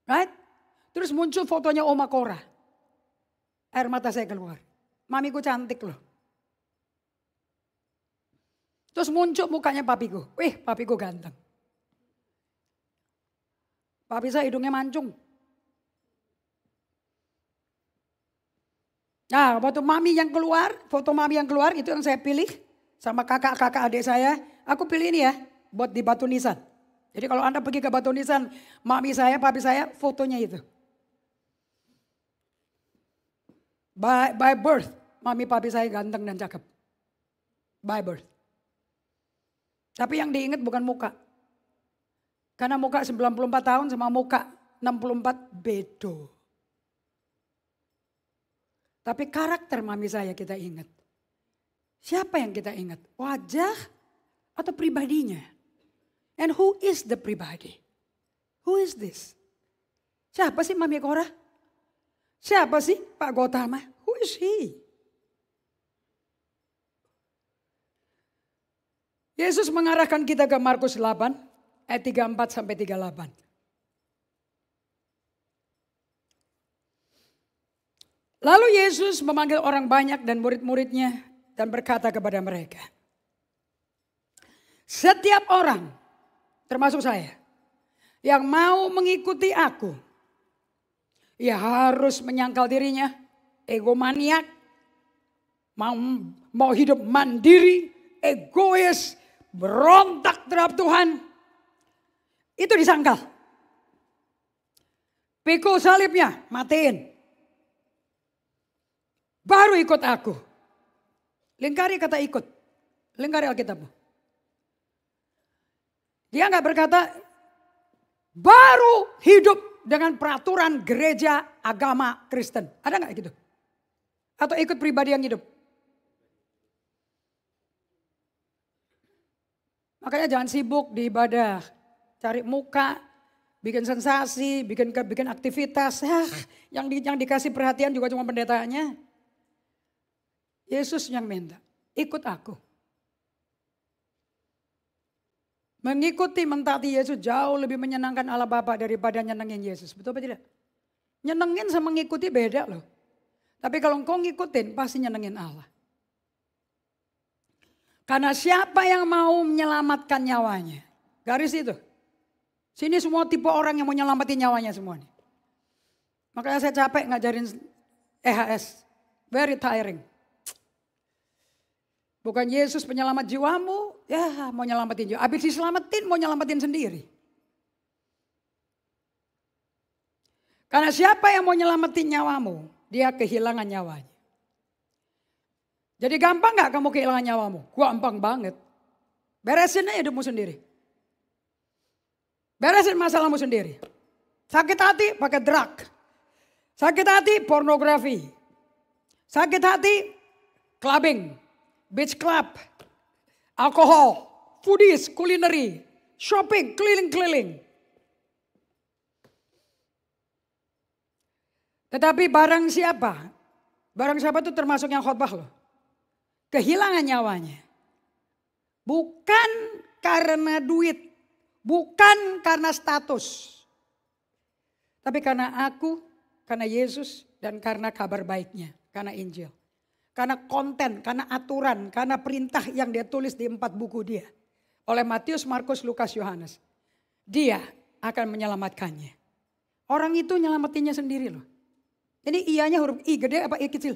Right? Terus muncul fotonya Oma Cora. Air mata saya keluar. Mamiku cantik loh. Terus muncul mukanya papiku. Wih, papiku ganteng. Papi saya hidungnya mancung. Nah, waktu mami yang keluar, foto mami yang keluar itu yang saya pilih. Sama kakak-kakak adik saya. Aku pilih ini ya, buat di Batu Nisan. Jadi kalau Anda pergi ke Batu Nisan, mami saya, papi saya, fotonya itu. By birth, mami papi saya ganteng dan cakep. By birth. Tapi yang diingat bukan muka. Karena muka 94 tahun sama muka 64 bedo. Tapi karakter mami saya kita ingat. Siapa yang kita ingat? Wajah atau pribadinya? And who is the pribadi? Who is this? Siapa sih Mami Cora? Siapa sih Pak Gotama? Who is he? Yesus mengarahkan kita ke Markus 8 ayat 34 sampai 38. Lalu Yesus memanggil orang banyak dan murid-muridnya dan berkata kepada mereka, setiap orang, termasuk saya, yang mau mengikuti aku, ia harus menyangkal dirinya, egomaniak, mau hidup mandiri, egois, berontak terhadap Tuhan. Itu disangkal. Pikul salibnya, matiin. Baru ikut aku. Lingkari kata ikut. Lingkari Alkitabmu. Dia nggak berkata baru hidup dengan peraturan gereja agama Kristen. Ada nggak gitu? Atau ikut pribadi yang hidup? Makanya jangan sibuk di ibadah. Cari muka, bikin sensasi, bikin aktivitas. Yang dikasih perhatian juga cuma pendetanya. Yesus yang minta, ikut aku. Mengikuti mentaati Yesus jauh lebih menyenangkan Allah Bapa daripada nyenengin Yesus. Betul apa tidak? Nyenengin sama ngikuti beda loh. Tapi kalau engkau ngikutin pasti nyenengin Allah. Karena siapa yang mau menyelamatkan nyawanya? Garis itu. Sini semua tipe orang yang mau nyelamatin nyawanya semuanya. Makanya saya capek ngajarin EHS. Very tiring. Bukan Yesus penyelamat jiwamu, ya mau nyelamatin jiwa. Habis diselamatin mau nyelamatin sendiri. Karena siapa yang mau nyelamatin nyawamu, dia kehilangan nyawanya. Jadi gampang gak kamu kehilangan nyawamu? Gampang banget. Beresin aja hidupmu sendiri. Beresin masalahmu sendiri. Sakit hati pakai drug. Sakit hati pornografi. Sakit hati clubbing. Beach club, alkohol, foodies, culinary, shopping, keliling-keliling. Tetapi barang siapa itu termasuk yang khotbah loh. Kehilangan nyawanya. Bukan karena duit, bukan karena status. Tapi karena aku, karena Yesus, dan karena kabar baiknya, karena Injil. Karena konten, karena aturan, karena perintah yang dia tulis di 4 buku dia. Oleh Matius, Markus, Lukas, Yohanes. Dia akan menyelamatkannya. Orang itu nyelamatinnya sendiri loh. Ini ianya huruf I gede apa I kecil?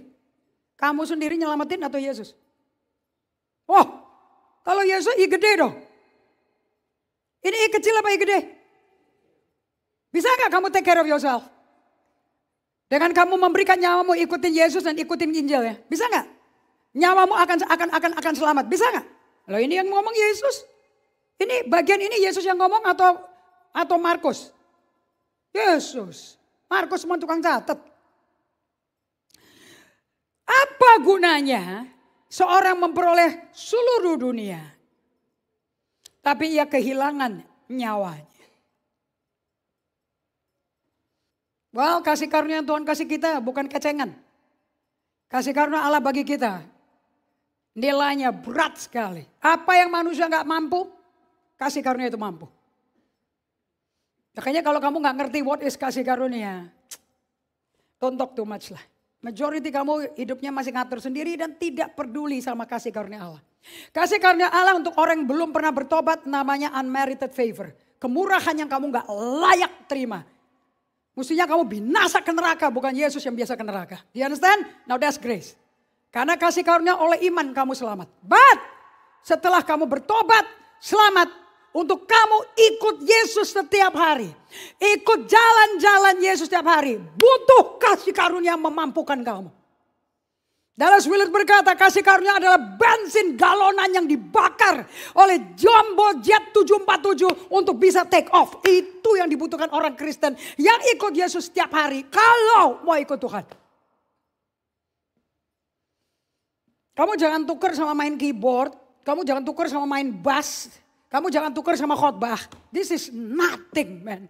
Kamu sendiri nyelamatin atau Yesus? Oh, kalau Yesus I gede dong. Ini I kecil apa I gede? Bisa gak kamu take care of yourself? Dengan kamu memberikan nyawamu ikutin Yesus dan ikutin Injil ya. Bisa gak? Nyawamu akan selamat. Bisa gak? Loh ini yang ngomong Yesus. Ini bagian ini Yesus yang ngomong atau Markus? Yesus. Markus cuma tukang catat. Apa gunanya seorang memperoleh seluruh dunia, tapi ia kehilangan nyawanya? Well, kasih karunia Tuhan kasih kita bukan kecengan. Kasih karunia Allah bagi kita Nilainya berat sekali. Apa yang manusia nggak mampu, kasih karunia itu mampu. Makanya kalau kamu nggak ngerti what is kasih karunia, don't talk too much lah. Majority kamu hidupnya masih ngatur sendiri dan tidak peduli sama kasih karunia Allah. Kasih karunia Allah untuk orang yang belum pernah bertobat namanya unmerited favor. Kemurahan yang kamu nggak layak terima. Mestinya kamu binasa ke neraka, bukan Yesus yang biasa ke neraka. Do you understand? Now that's grace. Karena kasih karunia oleh iman kamu selamat. But setelah kamu bertobat, selamat. Untuk kamu ikut Yesus setiap hari. Ikut jalan-jalan Yesus setiap hari. Butuh kasih karunia memampukan kamu. Dallas Willard berkata kasih karunia adalah bensin galonan yang dibakar oleh Jumbo Jet 747 untuk bisa take off. Itu yang dibutuhkan orang Kristen yang ikut Yesus setiap hari kalau mau ikut Tuhan. Kamu jangan tukar sama main keyboard, kamu jangan tukar sama main bass, kamu jangan tukar sama khotbah. This is nothing, man.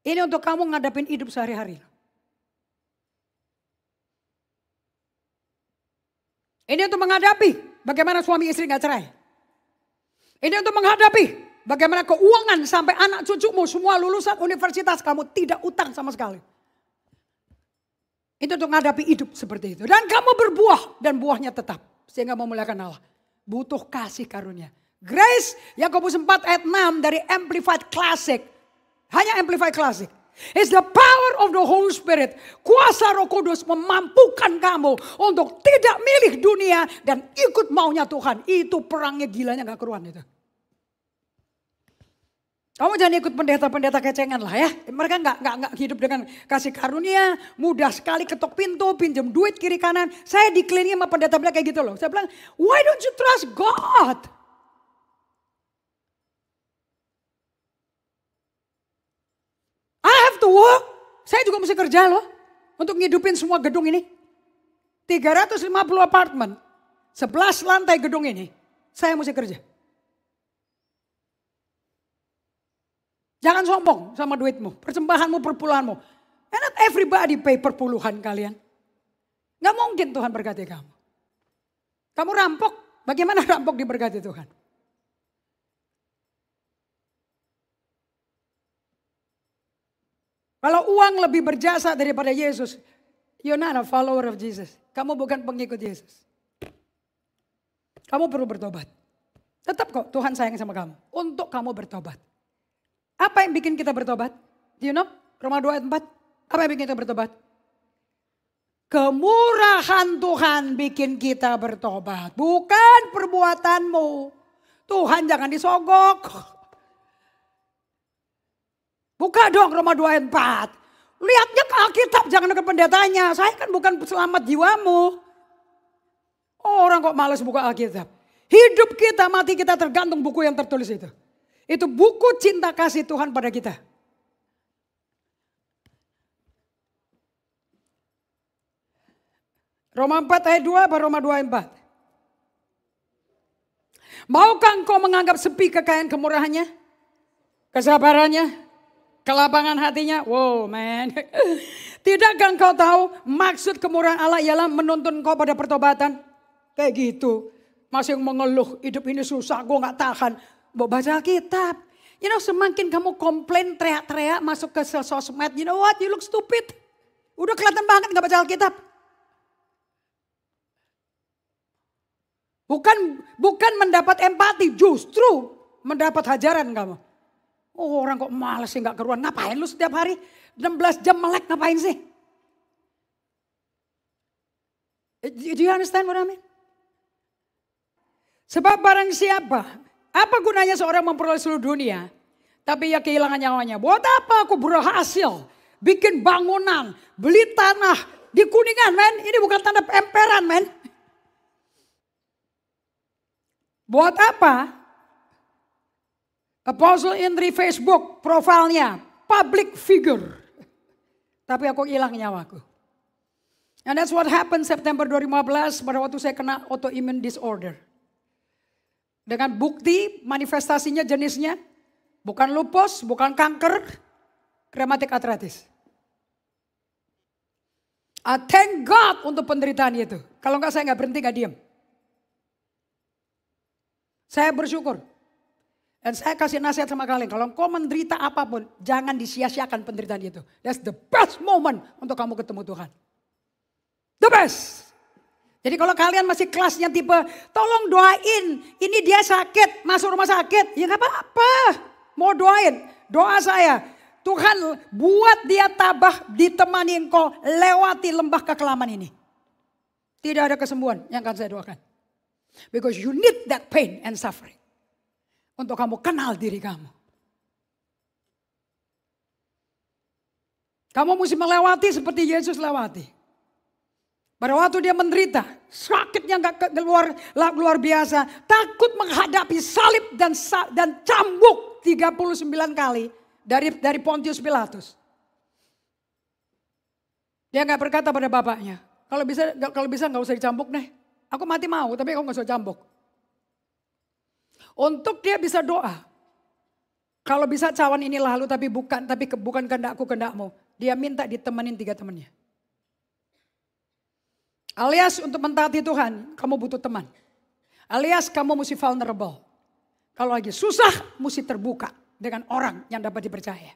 Ini untuk kamu ngadapin hidup sehari-hari. Ini untuk menghadapi bagaimana suami istri gak cerai. Ini untuk menghadapi bagaimana keuangan sampai anak cucumu semua lulusan universitas kamu tidak utang sama sekali. Itu untuk menghadapi hidup seperti itu. Dan kamu berbuah dan buahnya tetap. Sehingga memuliakan Allah. Butuh kasih karunia. Grace Yakobus 4 ayat 6 dari Amplified Classic. Hanya Amplified Classic. It's the power of the Holy Spirit. Kuasa Roh Kudus memampukan kamu untuk tidak milih dunia dan ikut maunya Tuhan. Itu perangnya gilanya gak keruan itu. Kamu jangan ikut pendeta-pendeta kecengan lah ya. Mereka nggak hidup dengan kasih karunia. Mudah sekali ketok pintu, pinjam duit kiri kanan. Saya dikelilingi sama pendeta-pendeta kayak gitu loh. Saya bilang, why don't you trust God? I have to work. Saya juga mesti kerja loh. Untuk ngidupin semua gedung ini. 350 apartemen. 11 lantai gedung ini. Saya mesti kerja. Jangan sombong sama duitmu, persembahanmu, perpuluhanmu. And not everybody pay perpuluhan kalian. Gak mungkin Tuhan berkati kamu. Kamu rampok, bagaimana rampok diberkati Tuhan? Kalau uang lebih berjasa daripada Yesus, you're not a follower of Jesus. Kamu bukan pengikut Yesus. Kamu perlu bertobat. Tetap kok Tuhan sayang sama kamu. Untuk kamu bertobat. Apa yang bikin kita bertobat? Do you know? Roma 2 ayat 4. Apa yang bikin kita bertobat? Kemurahan Tuhan bikin kita bertobat. Bukan perbuatanmu. Tuhan jangan disogok. Buka dong Roma 2 ayat 4. Lihatnya ke Alkitab, jangan ke pendetanya. Saya kan bukan selamat jiwamu. Orang kok malas buka Alkitab. Hidup kita, mati kita tergantung buku yang tertulis itu. Itu buku cinta kasih Tuhan pada kita. Roma 4 ayat 2 apa Roma 2 ayat 4? Maukah engkau menganggap sepi kekayaan kemurahannya? Kesabarannya? Kelapangan hatinya? Wow man. Tidakkah engkau tahu maksud kemurahan Allah ialah menuntun engkau pada pertobatan? Kayak gitu. Masih mengeluh hidup ini susah gue gak tahan. Baca Alkitab. You know semakin kamu komplain teriak-teriak masuk ke sosmed. You know what? You look stupid. Udah kelihatan banget gak baca Alkitab. Bukan mendapat empati. Justru mendapat hajaran kamu. Oh orang kok malas sih gak keruan. Ngapain lu setiap hari 16 jam melek ngapain sih? Do you understand what I mean? Sebab barang siapa. Apa gunanya seorang memperoleh seluruh dunia. Tapi ia kehilangan nyawanya. Buat apa aku berhasil. Bikin bangunan. Beli tanah. Di Kuningan men. Ini bukan tanda emperan men. Buat apa? Apostle Indri Facebook. Profilnya. Public figure. Tapi aku hilang nyawaku. And that's what happened September 2015. Pada waktu saya kena autoimmune disorder. Dengan bukti manifestasinya jenisnya bukan lupus, bukan kanker, rematik arthritis. Thank God untuk penderitaan itu. Kalau enggak saya enggak berhenti, enggak diam. Saya bersyukur. Dan saya kasih nasihat sama kalian. Kalau kau menderita apapun, jangan disia-siakan penderitaan itu. That's the best moment untuk kamu ketemu Tuhan. The best. Jadi kalau kalian masih kelasnya tipe, tolong doain. Ini dia sakit, masuk rumah sakit. Ya gak apa-apa. Mau doain. Doa saya. Tuhan buat dia tabah ditemani engkau lewati lembah kekelaman ini. Tidak ada kesembuhan yang akan saya doakan. Because you need that pain and suffering. Untuk kamu kenal diri kamu. Kamu mesti melewati seperti Yesus lewati. Pada waktu dia menderita, sakitnya gak luar biasa. Takut menghadapi salib dan cambuk 39 kali dari Pontius Pilatus. Dia gak berkata pada bapaknya, kalau bisa gak usah dicambuk deh. Aku mati mau, tapi kamu gak usah cambuk. Untuk dia bisa doa. Kalau bisa cawan ini lalu tapi bukan kehendakku kehendakmu. Dia minta ditemenin 3 temannya. Alias untuk mentaati Tuhan, kamu butuh teman. Alias kamu mesti vulnerable. Kalau lagi susah, mesti terbuka dengan orang yang dapat dipercaya.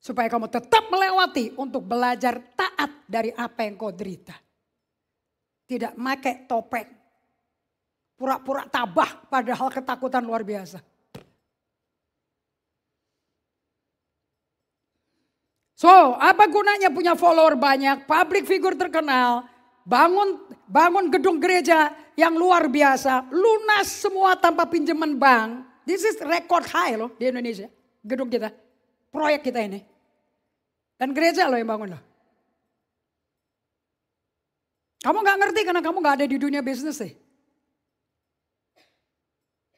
Supaya kamu tetap melewati untuk belajar taat dari apa yang kau derita. Tidak pakai topeng. Pura-pura tabah padahal ketakutan luar biasa. So, apa gunanya punya follower banyak, public figure terkenal, bangun gedung gereja yang luar biasa, lunas semua tanpa pinjaman bank. This is record high loh di Indonesia, gedung kita, proyek kita ini. Dan gereja loh yang bangun loh. Kamu gak ngerti karena kamu gak ada di dunia bisnis sih.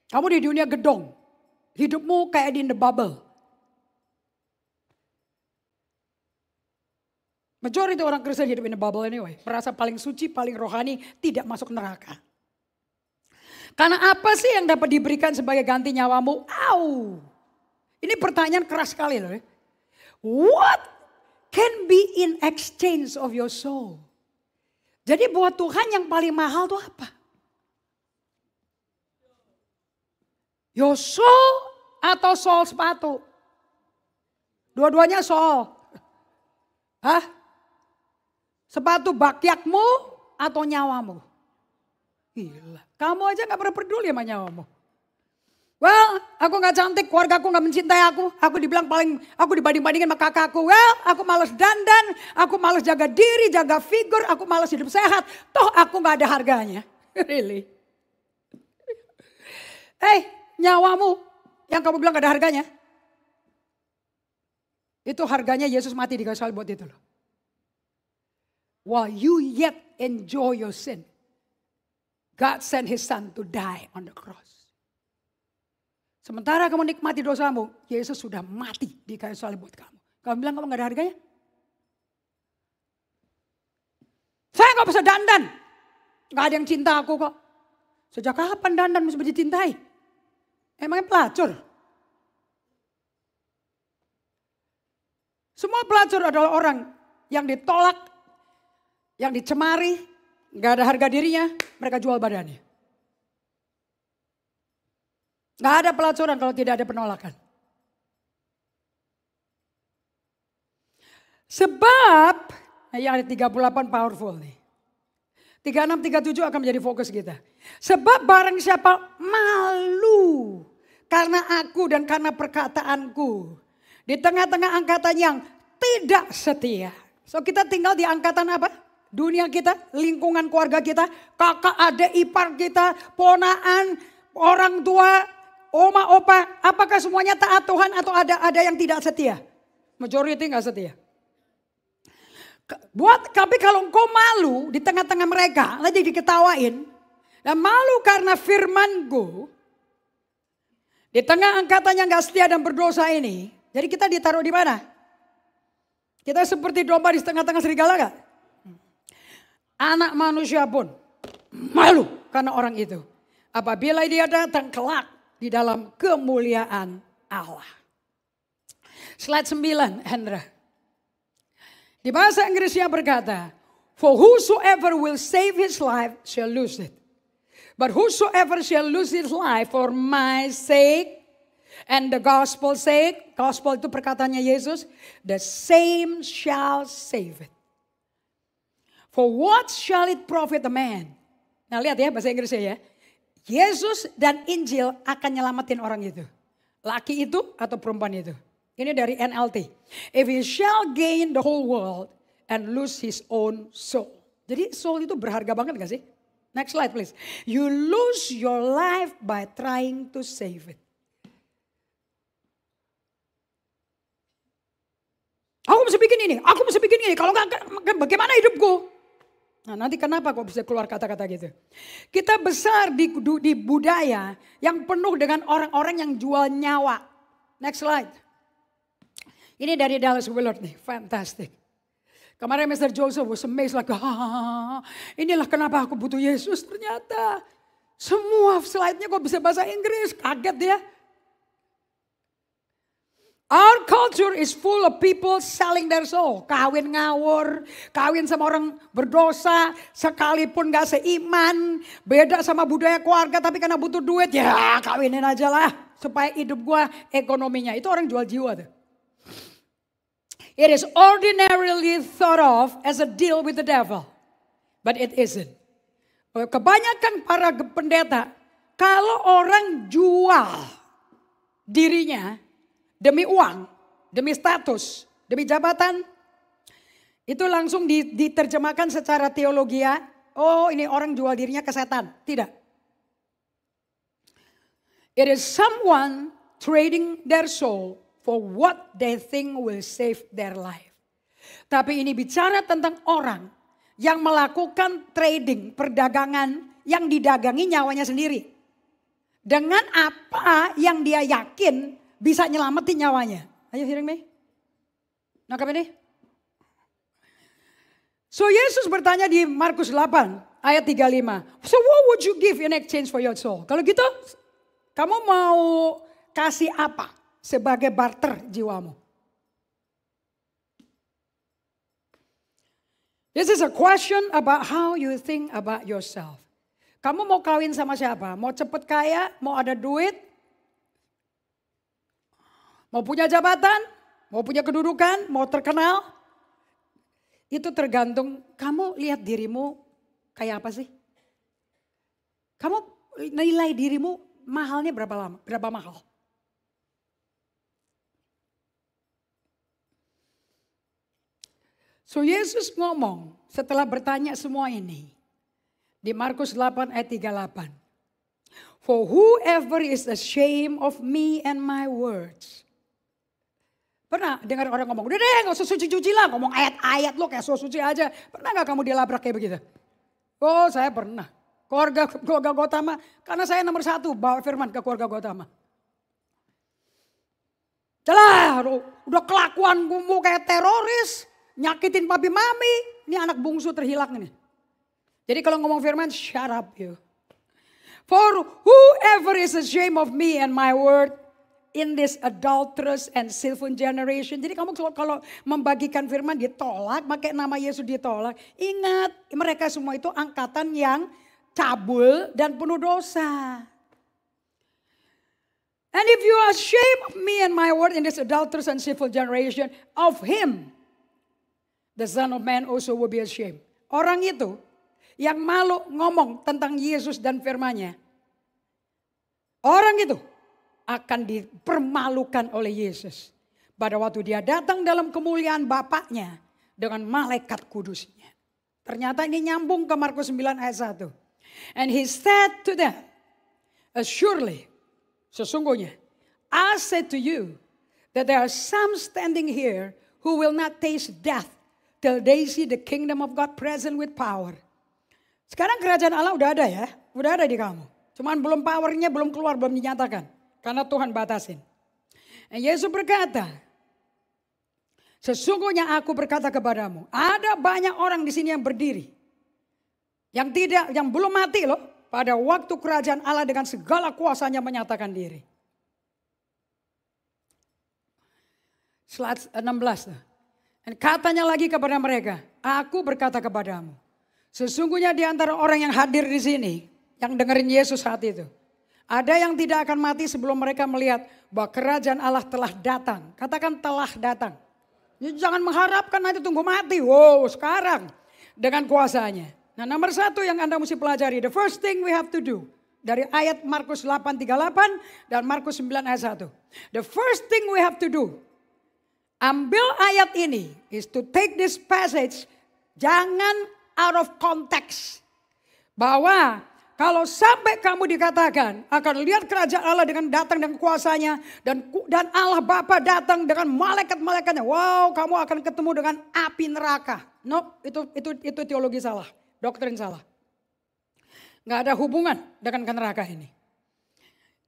Kamu di dunia gedong. Hidupmu kayak di the bubble. Majority orang Kristen hidup in the bubble anyway. Merasa paling suci, paling rohani, tidak masuk neraka. Karena apa sih yang dapat diberikan sebagai ganti nyawamu? Au. Ini pertanyaan keras sekali loh. What can be in exchange of your soul? Jadi buat Tuhan yang paling mahal tuh apa? Your soul atau soul sepatu? Dua-duanya soul. Hah? Sepatu bakyakmu atau nyawamu? Gila. Kamu aja gak pernah peduli sama nyawamu. Well, aku gak cantik, keluarga aku gak mencintai aku. Aku dibanding-bandingin sama kakakku. Well, aku malas dandan, aku malas jaga diri, jaga figur, aku malas hidup sehat. Toh aku gak ada harganya. Really? Nyawamu yang kamu bilang gak ada harganya. Itu harganya Yesus mati di kayu salib buat itu loh. While you yet enjoy your sin, God sent his son to die on the cross. Sementara kamu nikmati dosamu, Yesus sudah mati di kayu salib buat kamu. Kamu bilang kamu gak ada harganya? Saya gak bisa dandan. Gak ada yang cinta aku kok. Sejak kapan dandan mesti dicintai? Emangnya pelacur? Semua pelacur adalah orang yang ditolak, yang dicemari, gak ada harga dirinya, mereka jual badannya. Gak ada pelacuran kalau tidak ada penolakan. Sebab, yang ada 38 powerful nih. 36, 37 akan menjadi fokus kita. Sebab barang siapa malu karena aku dan karena perkataanku. Di tengah-tengah angkatan yang tidak setia. So kita tinggal di angkatan apa? Dunia kita, lingkungan keluarga kita, kakak, adik, ipar kita, ponaan, orang tua, oma, opa. Apakah semuanya taat Tuhan atau ada yang tidak setia? Majority gak setia. Tapi kalau engkau malu di tengah-tengah mereka, nanti diketawain. Dan malu karena firmanku, di tengah angkatan yang gak setia dan berdosa ini. Jadi kita ditaruh di mana? Kita seperti domba di tengah-tengah serigala gak? Anak manusia pun malu karena orang itu. Apabila dia datang kelak di dalam kemuliaan Allah. Slide 9, Hendra. Di bahasa Inggrisnya berkata, For whosoever will save his life shall lose it. But whosoever shall lose his life for my sake and the gospel's sake, gospel itu perkataannya Yesus, the same shall save it. For what shall it profit a man? Nah lihat ya bahasa Inggrisnya ya. Yesus dan Injil akan nyelamatin orang itu. Laki itu atau perempuan itu. Ini dari NLT. If he shall gain the whole world and lose his own soul. Jadi soul itu berharga banget gak sih? Next slide please. You lose your life by trying to save it. Aku mesti bikin ini, aku mesti bikin ini. Kalau enggak bagaimana hidupku? Nah nanti kenapa kok bisa keluar kata-kata gitu. Kita besar di budaya yang penuh dengan orang-orang yang jual nyawa. Next slide. Ini dari Dallas Willard nih, fantastic. Kemarin Mr. Joseph was amazed like, inilah kenapa aku butuh Yesus. Ternyata semua slide-nya kok bisa bahasa Inggris, kaget dia. Our culture is full of people selling their soul. Kawin ngawur, kawin sama orang berdosa, sekalipun gak seiman, beda sama budaya keluarga tapi karena butuh duit, ya kawinin aja lah. Supaya hidup gua ekonominya, itu orang jual jiwa tuh. It is ordinarily thought of as a deal with the devil. But it isn't. Kebanyakan para pendeta, kalau orang jual dirinya, demi uang, demi status, demi jabatan, itu langsung diterjemahkan secara teologi ya. Oh ini orang jual dirinya ke setan. Tidak. It is someone trading their soul for what they think will save their life. Tapi ini bicara tentang orang yang melakukan trading, perdagangan yang didagangi nyawanya sendiri. Dengan apa yang dia yakin bisa nyelamatin nyawanya. Are you hearing me? Nangkap ini? So Yesus bertanya di Markus 8 ayat 35. So what would you give in exchange for your soul? Kalau gitu kamu mau kasih apa sebagai barter jiwamu? This is a question about how you think about yourself. Kamu mau kawin sama siapa? Mau cepet kaya? Mau ada duit? Mau punya jabatan, mau punya kedudukan, mau terkenal. Itu tergantung kamu lihat dirimu kayak apa sih. Kamu nilai dirimu mahalnya berapa mahal. So Yesus ngomong setelah bertanya semua ini. Di Markus 8 ayat 38. For whoever is ashamed of me and my words. Pernah dengar orang ngomong, udah deh gak usah suci-suci lah. Ngomong ayat-ayat lo kayak suci aja. Pernah gak kamu dilabrak kayak begitu? Oh saya pernah. Keluarga Gautama, karena saya nomor 1 bawa firman ke keluarga Gautama. Celah, udah kelakuan gue kayak teroris. Nyakitin papi mami. Ini anak bungsu terhilang ini. Jadi kalau ngomong firman, shut up you. For whoever is ashamed of me and my word in this adulterous and sinful generation. Jadi kamu kalau membagikan firman ditolak, pakai nama Yesus ditolak. Ingat mereka semua itu angkatan yang cabul dan penuh dosa. And if you are ashamed of me and my word in this adulterous and sinful generation, of him the Son of Man also will be ashamed. Orang itu yang malu ngomong tentang Yesus dan firman-Nya. Orang itu akan dipermalukan oleh Yesus. Pada waktu dia datang dalam kemuliaan Bapaknya dengan malaikat kudusnya. Ternyata ini nyambung ke Markus 9 ayat 1. And he said to them, surely, sesungguhnya, I said to you that there are some standing here who will not taste death till they see the kingdom of God present with power. Sekarang kerajaan Allah udah ada ya, udah ada di kamu. Cuman belum powernya belum keluar, belum dinyatakan. Karena Tuhan batasin. Dan Yesus berkata, sesungguhnya aku berkata kepadamu, ada banyak orang di sini yang berdiri. Yang belum mati loh. Pada waktu kerajaan Allah dengan segala kuasanya menyatakan diri. Slide 16. Dan katanya lagi kepada mereka, Aku berkata kepadamu, sesungguhnya di antara orang yang hadir di sini, yang dengerin Yesus saat itu, ada yang tidak akan mati sebelum mereka melihat bahwa kerajaan Allah telah datang. Katakan telah datang. Jangan mengharapkan nanti tunggu mati. Wow, sekarang dengan kuasanya. Nah, nomor satu yang Anda mesti pelajari, the first thing we have to do. Dari ayat Markus 8:38 dan Markus 9 ayat 1. The first thing we have to do. Ambil ayat ini is to take this passage, jangan out of context. Bahwa kalau sampai kamu dikatakan akan lihat kerajaan Allah dengan datang dengan kuasanya. Dan Allah Bapa datang dengan malaikat-malaikatnya. Wow, kamu akan ketemu dengan api neraka. No, itu teologi salah. Doktrin salah. Nggak ada hubungan dengan neraka ini.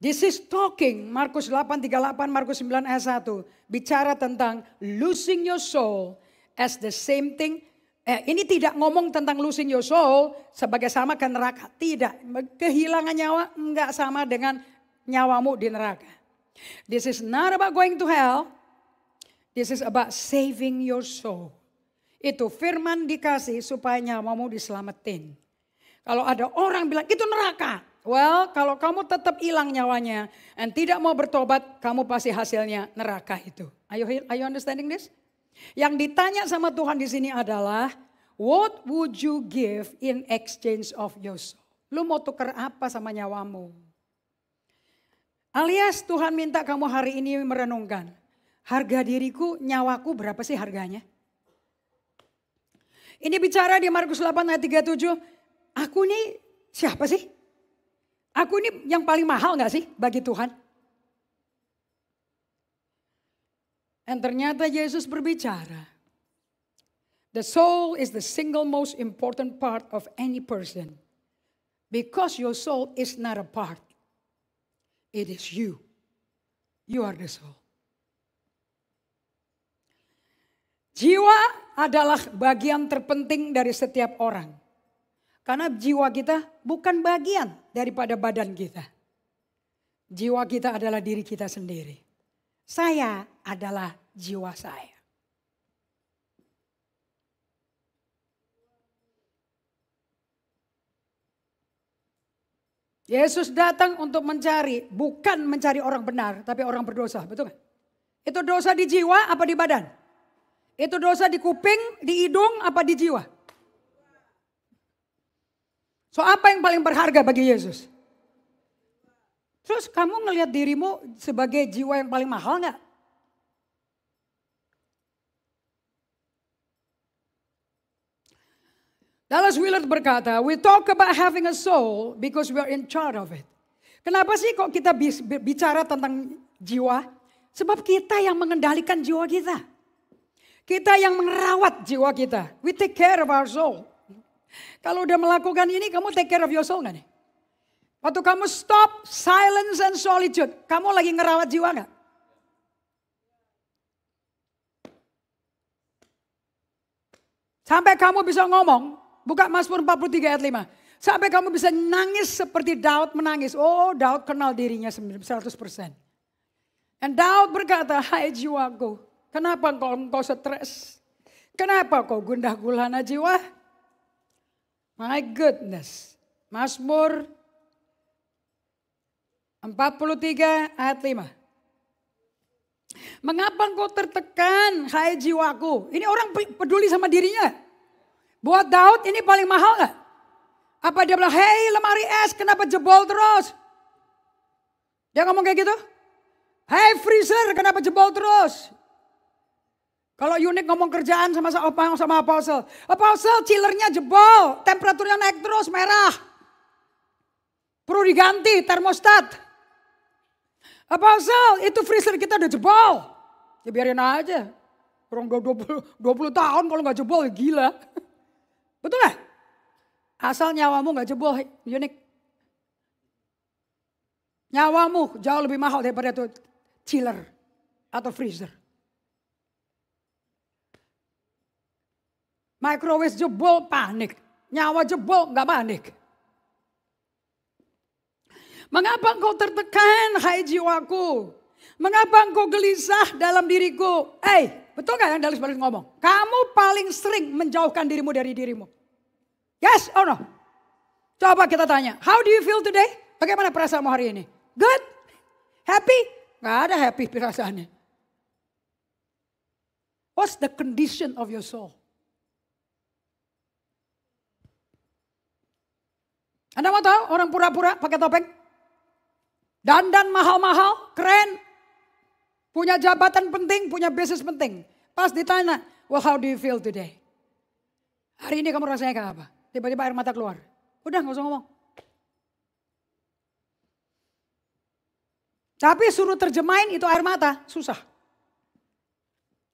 This is talking, Markus 8:38, Markus 9 ayat 1. Bicara tentang losing your soul as the same thing. Ini tidak ngomong tentang losing your soul sebagai sama ke neraka. Tidak, kehilangan nyawa enggak sama dengan nyawamu di neraka. This is not about going to hell. This is about saving your soul. Itu firman dikasih supaya nyawamu diselamatin. Kalau ada orang bilang itu neraka. Well, kalau kamu tetap hilang nyawanya dan tidak mau bertobat, kamu pasti hasilnya neraka itu. Are you understanding this? Yang ditanya sama Tuhan di sini adalah, what would you give in exchange of your soul? Lu mau tukar apa sama nyawamu? Alias Tuhan minta kamu hari ini merenungkan, harga diriku, nyawaku berapa sih harganya? Ini bicara di Markus 8 ayat 37, aku ini siapa sih? Aku ini yang paling mahal gak sih bagi Tuhan? Dan ternyata Yesus berbicara. The soul is the single most important part of any person. Because your soul is not a part. It is you. You are the soul. Jiwa adalah bagian terpenting dari setiap orang. Karena jiwa kita bukan bagian daripada badan kita. Jiwa kita adalah diri kita sendiri. Saya adalah jiwa saya. Yesus datang untuk mencari, bukan mencari orang benar, tapi orang berdosa, betul gak? Itu dosa di jiwa apa di badan? Itu dosa di kuping, di hidung apa di jiwa? So apa yang paling berharga bagi Yesus? Terus kamu ngelihat dirimu sebagai jiwa yang paling mahal gak? Dallas Willard berkata, we talk about having a soul because we are in charge of it. Kenapa sih kok kita bicara tentang jiwa? Sebab kita yang mengendalikan jiwa kita. Kita yang merawat jiwa kita. We take care of our soul. Kalau udah melakukan ini, kamu take care of your soul gak nih? Waktu kamu stop, silence and solitude. Kamu lagi ngerawat jiwa gak? Sampai kamu bisa ngomong, buka Mazmur 43 ayat 5. Sampai kamu bisa nangis seperti Daud menangis. Oh, Daud kenal dirinya 100%. Dan Daud berkata, hai jiwaku, kenapa engkau stres? Kenapa kau gundah gulana jiwa? My goodness. Mazmur 43 ayat 5. Mengapa engkau tertekan, hai jiwaku? Ini orang peduli sama dirinya. Buat Daud ini paling mahal gak? Apa dia bilang, hei lemari es kenapa jebol terus? Dia ngomong kayak gitu? Hei freezer kenapa jebol terus? Kalau unik ngomong kerjaan sama apostle. Apostle chillernya jebol, temperaturnya naik terus merah. Perlu diganti termostat. Apostle, itu freezer kita udah jebol. Ya biarin aja. Orang 20 tahun kalau gak jebol, gila. Betul gak? Asal nyawamu gak jebol, unik. Nyawamu jauh lebih mahal daripada itu chiller atau freezer. Microwave jebol, panik. Nyawa jebol, gak panik. Mengapa engkau tertekan, hai jiwaku? Mengapa engkau gelisah dalam diriku? Betul gak yang Dalis Balis ngomong? Kamu paling sering menjauhkan dirimu dari dirimu. Yes or no? Coba kita tanya. How do you feel today? Bagaimana perasaanmu hari ini? Good? Happy? Gak ada happy perasaannya. What's the condition of your soul? Anda mau tahu orang pura-pura pakai topeng? Dandan mahal-mahal, keren. Punya jabatan penting, punya bisnis penting. Pas ditanya, well how do you feel today? Hari ini kamu rasanya kayak apa? Tiba-tiba air mata keluar. Udah gak usah ngomong. Tapi suruh terjemahin itu air mata, susah.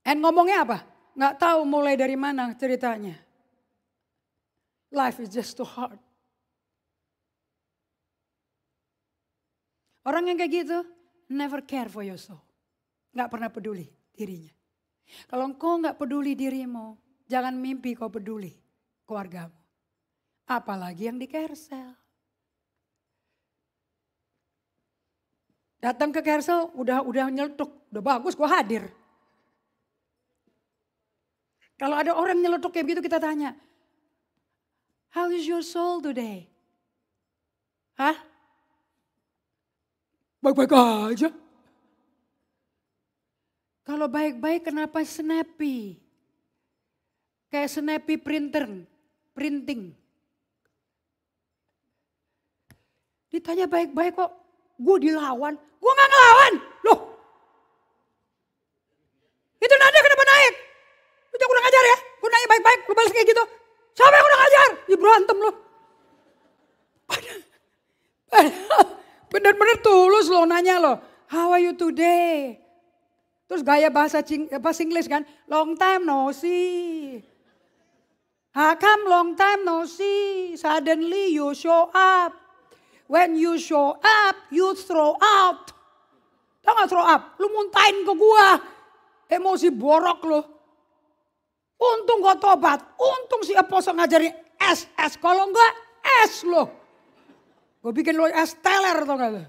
And ngomongnya apa? Gak tahu mulai dari mana ceritanya. Life is just too hard. Orang yang kayak gitu, never care for your soul. Gak pernah peduli dirinya. Kalau engkau gak peduli dirimu, jangan mimpi kau peduli keluargamu. Apalagi yang di Kersel. Datang ke Kersel, udah nyeletuk, udah bagus gua hadir. Kalau ada orang nyeletuk kayak begitu kita tanya, how is your soul today? Hah? Baik-baik aja. Kalau baik-baik kenapa snappy? Kayak snappy printing. Ditanya baik-baik kok, gue dilawan. Gue gak ngelawan. Loh. Itu nada kenapa naik? Lu jangan kurang ajar ya. Gue nanya baik-baik, lu balas kayak gitu. Siapa yang kurang ajar? Ya berantem lo. Bener-bener tulus lo nanya lo. How are you today? Terus gaya bahasa Inggris kan. Long time no see. How come long time no see? Suddenly you show up. When you show up, you throw out. Tahu gak throw up? Lu muntahin ke gua. Emosi borok lo. Untung gua tobat. Untung si Apostle ngajarin S. Kalau enggak S lo. Gue bikin lo es teler tau gak lo.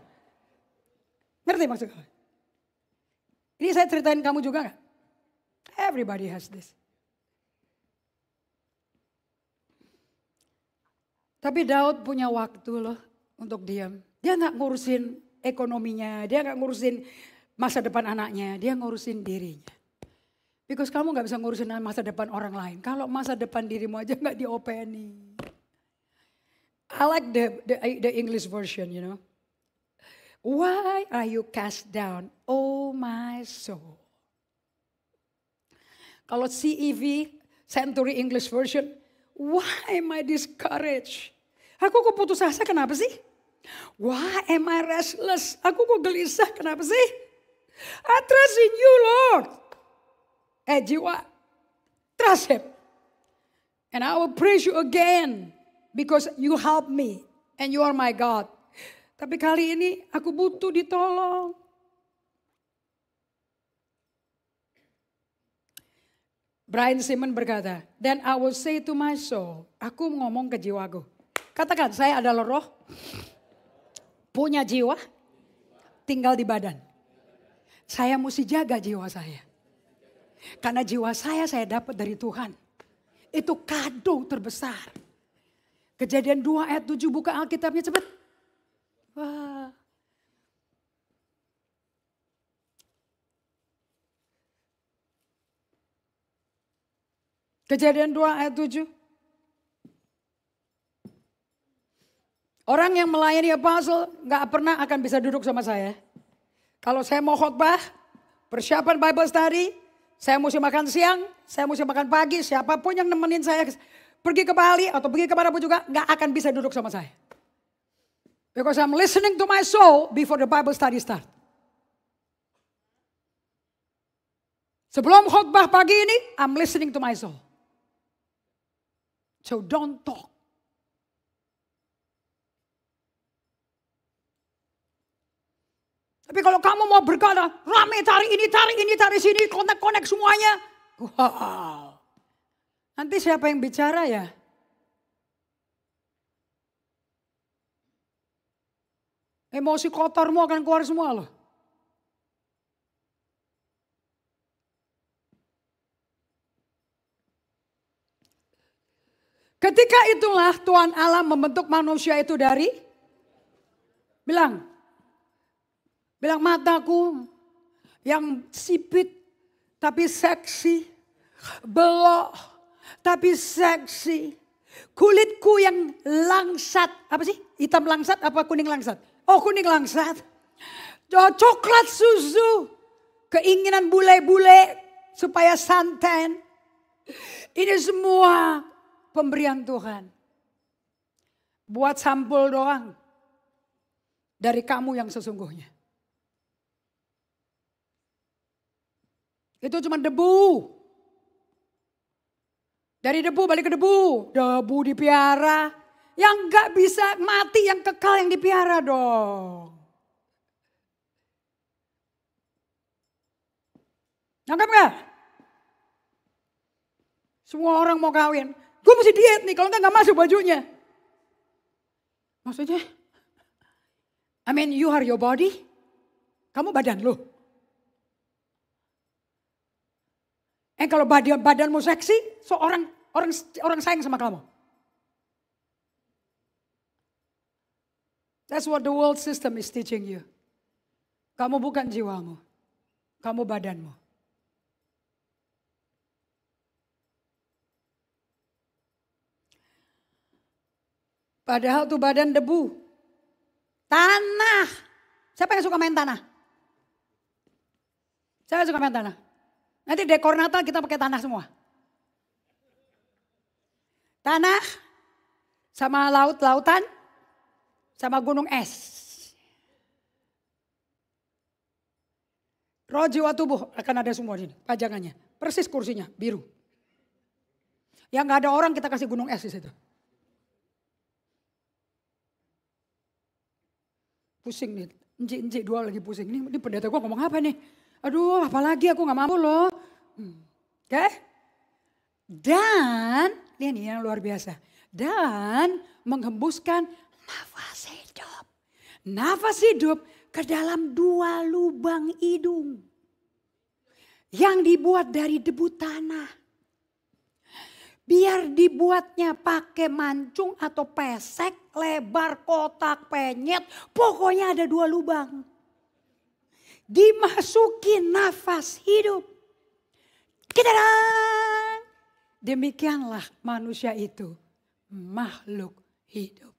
Ngerti maksudnya? Ini saya ceritain kamu juga gak? Everybody has this. Tapi Daud punya waktu loh untuk diam. Dia gak ngurusin ekonominya, dia gak ngurusin masa depan anaknya, dia ngurusin dirinya. Because kamu gak bisa ngurusin masa depan orang lain. Kalau masa depan dirimu aja gak diopeni. I like the English version, you know. Why are you cast down, oh my soul? Kalau CEV, Century English Version, why am I discouraged? Aku kok putus asa, kenapa sih? Why am I restless? Aku kok gelisah, kenapa sih? I trust in you, Lord. Jiwa, trust him. And I will praise you again because you help me and you are my God. Tapi kali ini aku butuh ditolong. Brian Simon berkata, then I will say to my soul, aku ngomong ke jiwaku. Katakan, saya adalah roh, punya jiwa, tinggal di badan. Saya mesti jaga jiwa saya. Karena jiwa saya dapat dari Tuhan. Itu kado terbesar. Kejadian 2 ayat 7, buka Alkitabnya cepat. Wah. Kejadian 2 ayat 7. Orang yang melayani apostle gak pernah akan bisa duduk sama saya. Kalau saya mau khotbah, persiapan Bible study, saya mesti makan siang, saya mesti makan pagi, siapapun yang nemenin saya pergi ke Bali atau pergi kemanapun juga gak akan bisa duduk sama saya. Because I'm listening to my soul before the Bible study start. Sebelum khotbah pagi ini, I'm listening to my soul. So don't talk. Tapi kalau kamu mau berkata, rame tarik ini, tarik sini, konek semuanya. Wow. Nanti siapa yang bicara ya? Emosi kotormu akan keluar semua loh. Ketika itulah Tuhan Allah membentuk manusia itu dari, bilang mataku yang sipit tapi seksi, belok tapi seksi, kulitku yang langsat, apa sih? Hitam langsat apa kuning langsat? Oh, kuning langsat. Coklat susu, keinginan bule-bule supaya santan. Ini semua pemberian Tuhan. Buat sampul doang dari kamu yang sesungguhnya. Itu cuma debu. Dari debu balik ke debu. Debu dipiara. Yang gak bisa mati, yang kekal yang dipiara dong. Nangkap gak? Semua orang mau kawin. Gue mesti diet nih, kalau enggak masuk bajunya. Maksudnya? I mean, you are your body. Kamu badan lo. Kalau badanmu seksi, so orang sayang sama kamu. That's what the world system is teaching you. Kamu bukan jiwamu. Kamu badanmu. Padahal tuh badan debu. Tanah. Siapa yang suka main tanah? Siapa yang suka main tanah? Nanti dekor Natal kita pakai tanah semua. Tanah sama laut-lautan sama gunung es. Roh jiwa tubuh akan ada semua di sini, pajangannya. Persis kursinya, biru. Yang gak ada orang kita kasih gunung es di situ. Pusing nih, enjik dua lagi pusing. Ini pendeta gue ngomong apa nih? Aduh, apalagi aku gak mampu loh. Oke? Dan, ini yang luar biasa. Dan menghembuskan nafas hidup. Nafas hidup ke dalam 2 lubang hidung. Yang dibuat dari debu tanah. Biar dibuatnya pakai mancung atau pesek, lebar, kotak, penyet. Pokoknya ada 2 lubang. Dimasukin nafas hidup. Kedadang. Demikianlah manusia itu makhluk hidup.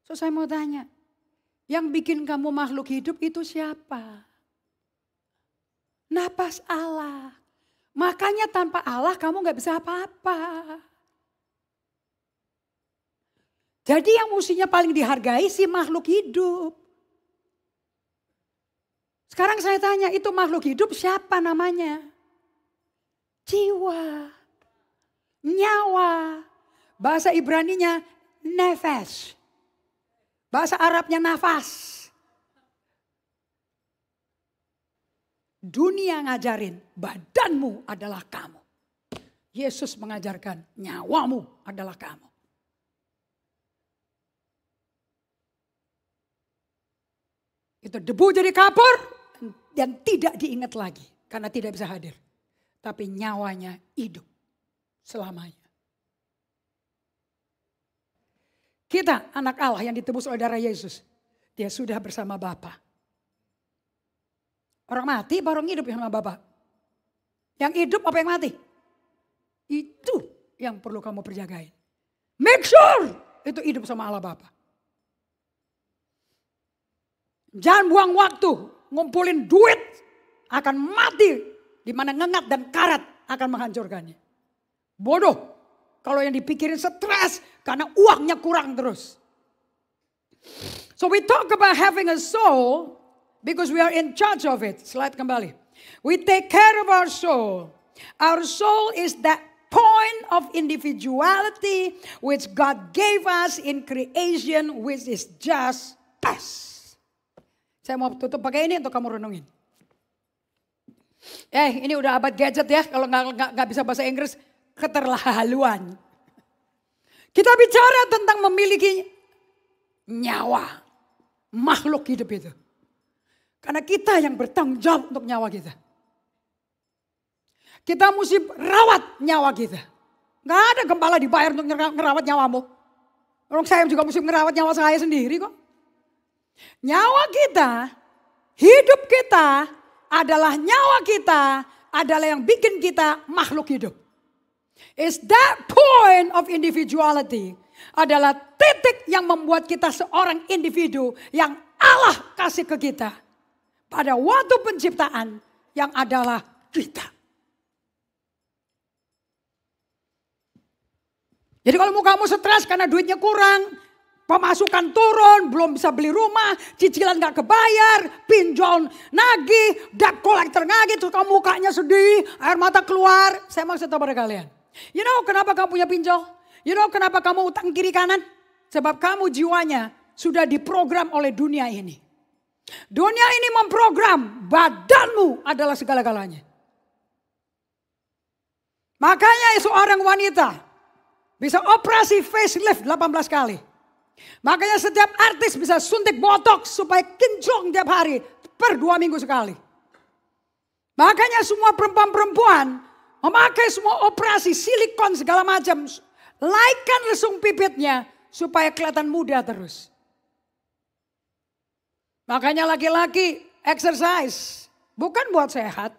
So saya mau tanya, yang bikin kamu makhluk hidup itu siapa? Napas Allah. Makanya tanpa Allah kamu gak bisa apa-apa. Jadi yang mestinya paling dihargai si makhluk hidup. Sekarang saya tanya, itu makhluk hidup siapa namanya? Jiwa, nyawa. Bahasa Ibraninya nefesh. Bahasa Arabnya nafas. Dunia ngajarin badanmu adalah kamu. Yesus mengajarkan nyawamu adalah kamu. Itu debu jadi kapur dan tidak diingat lagi karena tidak bisa hadir. Tapi nyawanya hidup selamanya. Kita anak Allah yang ditebus oleh darah Yesus. Dia sudah bersama Bapa. Orang mati baru hidup yang sama Bapa. Yang hidup apa yang mati? Itu yang perlu kamu perjagain. Make sure itu hidup sama Allah Bapa. Jangan buang waktu ngumpulin duit akan mati di mana ngengat dan karat akan menghancurkannya. Bodoh kalau yang dipikirin stres karena uangnya kurang terus. So we talk about having a soul because we are in charge of it. Slide kembali. We take care of our soul. Our soul is that point of individuality which God gave us in creation, which is just us. Saya mau tutup pakai ini untuk kamu renungin. Ini udah abad gadget ya. Kalau nggak bisa bahasa Inggris, keterlaluan. Kita bicara tentang memiliki nyawa, makhluk hidup itu. Karena kita yang bertanggung jawab untuk nyawa kita. Kita mesti rawat nyawa kita. Gak ada gembala dibayar untuk ngerawat nyawamu. Orang saya juga mesti ngerawat nyawa saya sendiri kok. Nyawa kita, hidup kita adalah nyawa kita, adalah yang bikin kita makhluk hidup. Is that point of individuality adalah titik yang membuat kita seorang individu yang Allah kasih ke kita. Pada waktu penciptaan yang adalah kita. Jadi kalau kamu stres karena duitnya kurang, pemasukan turun, belum bisa beli rumah, cicilan gak kebayar, pinjol nagih, debt collector nagih, terus kamu mukanya sedih, air mata keluar. Saya maksud pada kalian. You know kenapa kamu punya pinjol? You know kenapa kamu utang kiri kanan? Sebab kamu jiwanya sudah diprogram oleh dunia ini. Dunia ini memprogram badanmu adalah segala-galanya. Makanya seorang wanita bisa operasi facelift 18 kali. Makanya setiap artis bisa suntik botox supaya kinclong tiap hari per 2 minggu sekali. Makanya semua perempuan-perempuan memakai semua operasi silikon segala macam. Laikan lesung pipitnya supaya kelihatan muda terus. Makanya laki-laki exercise bukan buat sehat.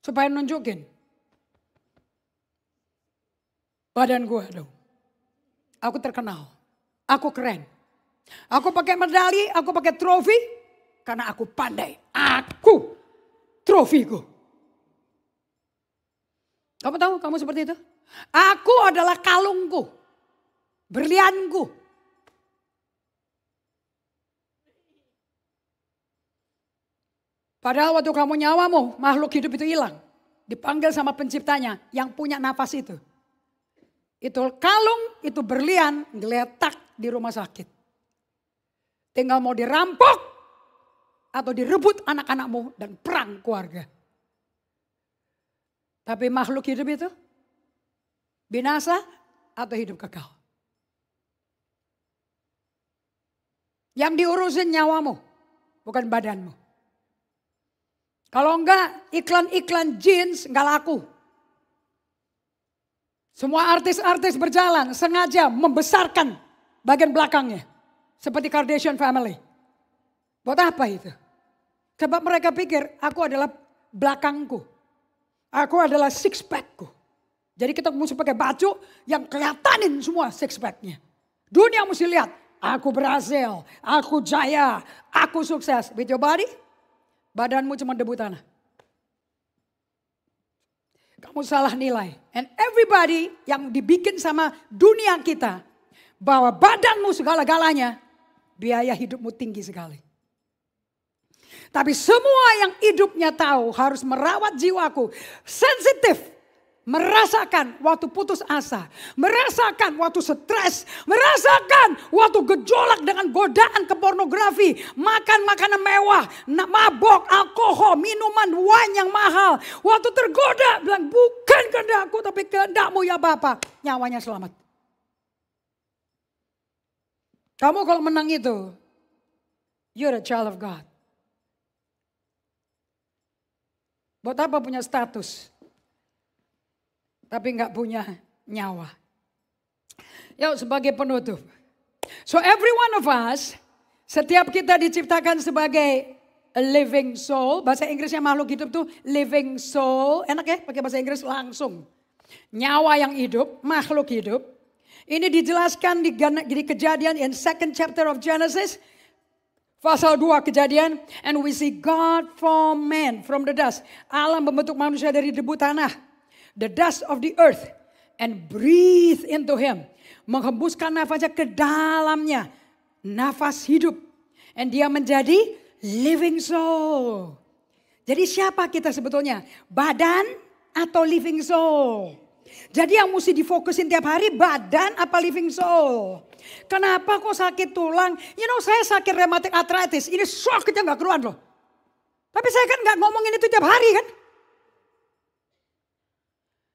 Supaya nunjukin badan gue dong. Aku terkenal. Aku keren. Aku pakai medali, aku pakai trofi. Karena aku pandai. Aku trofiku. Kamu tahu kamu seperti itu? Aku adalah kalungku. Berlianku. Padahal waktu kamu nyawamu, makhluk hidup itu hilang. Dipanggil sama penciptanya yang punya nafas itu. Itu kalung, itu berlian, geletak di rumah sakit. Tinggal mau dirampok atau direbut anak-anakmu dan perang keluarga. Tapi makhluk hidup itu binasa atau hidup kekal. Yang diurusin nyawamu, bukan badanmu. Kalau enggak iklan-iklan jeans enggak laku. Semua artis-artis berjalan sengaja membesarkan bagian belakangnya. Seperti Kardashian family. Buat apa itu? Sebab mereka pikir aku adalah belakangku. Aku adalah six packku. Jadi kita mesti pakai baju yang kelihatanin semua six packnya. Dunia mesti lihat. Aku berhasil, aku jaya, aku sukses. With your body? Badanmu cuma debu tanah. Kamu salah nilai. And everybody yang dibikin sama dunia kita. Bahwa badanmu segala-galanya. Biaya hidupmu tinggi sekali. Tapi semua yang hidupnya tahu harus merawat jiwaku. Sensitif. Merasakan waktu putus asa. Merasakan waktu stres. Merasakan waktu gejolak dengan godaan ke pornografi. Makan makanan mewah. Mabok, alkohol, minuman, wine yang mahal. Waktu tergoda bilang bukan kehendakku tapi kehendakmu ya Bapa. Nyawanya selamat. Kamu kalau menang itu. You're a child of God. Buat apa punya status? Tapi nggak punya nyawa. Yuk sebagai penutup. So every one of us, setiap kita diciptakan sebagai a living soul. Bahasa Inggrisnya makhluk hidup tuh living soul. Enak ya pakai bahasa Inggris langsung. Nyawa yang hidup, makhluk hidup. Ini dijelaskan di Kejadian in second chapter of Genesis. Pasal 2 Kejadian. And we see God form man from the dust. Allah membentuk manusia dari debu tanah. The dust of the earth and breathe into him. Menghembuskan nafasnya ke dalamnya. Nafas hidup. And dia menjadi living soul. Jadi siapa kita sebetulnya? Badan atau living soul? Jadi yang mesti difokusin tiap hari badan apa living soul? Kenapa kok sakit tulang? You know saya sakit rheumatic arthritis. Ini sakitnya gak keluar loh. Tapi saya kan gak ngomongin itu tiap hari kan?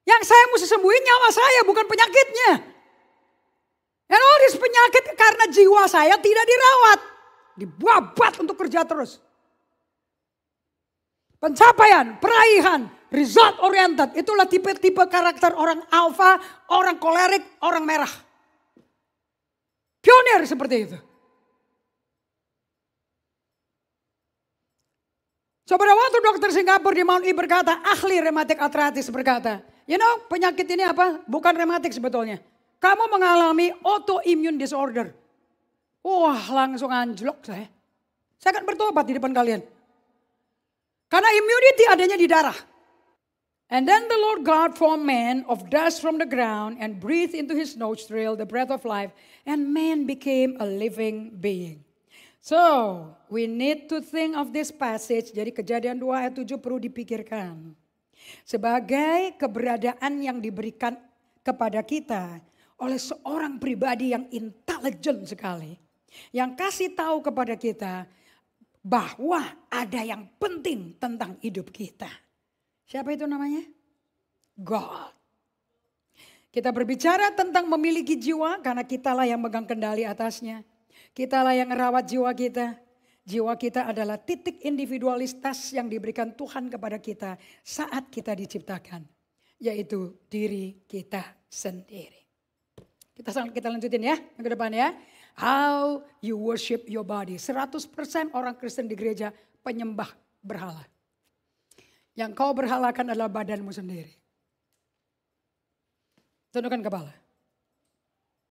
Yang saya mesti sembuhin nyawa saya bukan penyakitnya. And all this penyakit karena jiwa saya tidak dirawat. Dibabat untuk kerja terus. pencapaian, peraihan, result oriented. Itulah tipe-tipe karakter orang alfa, orang kolerik, orang merah. Pionir seperti itu. So pada waktu dokter Singapura di Mount E berkata, ahli rematik arthritis berkata, you know penyakit ini apa? Bukan rematik sebetulnya. Kamu mengalami autoimmune disorder. Wah langsung anjlok saya. Saya akan bertobat di depan kalian. Karena immunity adanya di darah. And then the Lord God formed man of dust from the ground and breathed into his nostril the breath of life. And man became a living being. So, we need to think of this passage. Jadi Kejadian 2 ayat 7 perlu dipikirkan. Sebagai keberadaan yang diberikan kepada kita oleh seorang pribadi yang intelijen sekali. Yang kasih tahu kepada kita bahwa ada yang penting tentang hidup kita. Siapa itu namanya? God. Kita berbicara tentang memiliki jiwa karena kitalah yang megang kendali atasnya. Kitalah yang merawat jiwa kita. Jiwa kita adalah titik individualitas yang diberikan Tuhan kepada kita saat kita diciptakan. Yaitu diri kita sendiri. Kita lanjutin ya yang ke depan ya. How you worship your body. 100% orang Kristen di gereja penyembah berhala. Yang kau berhalakan adalah badanmu sendiri. Tundukkan kepala.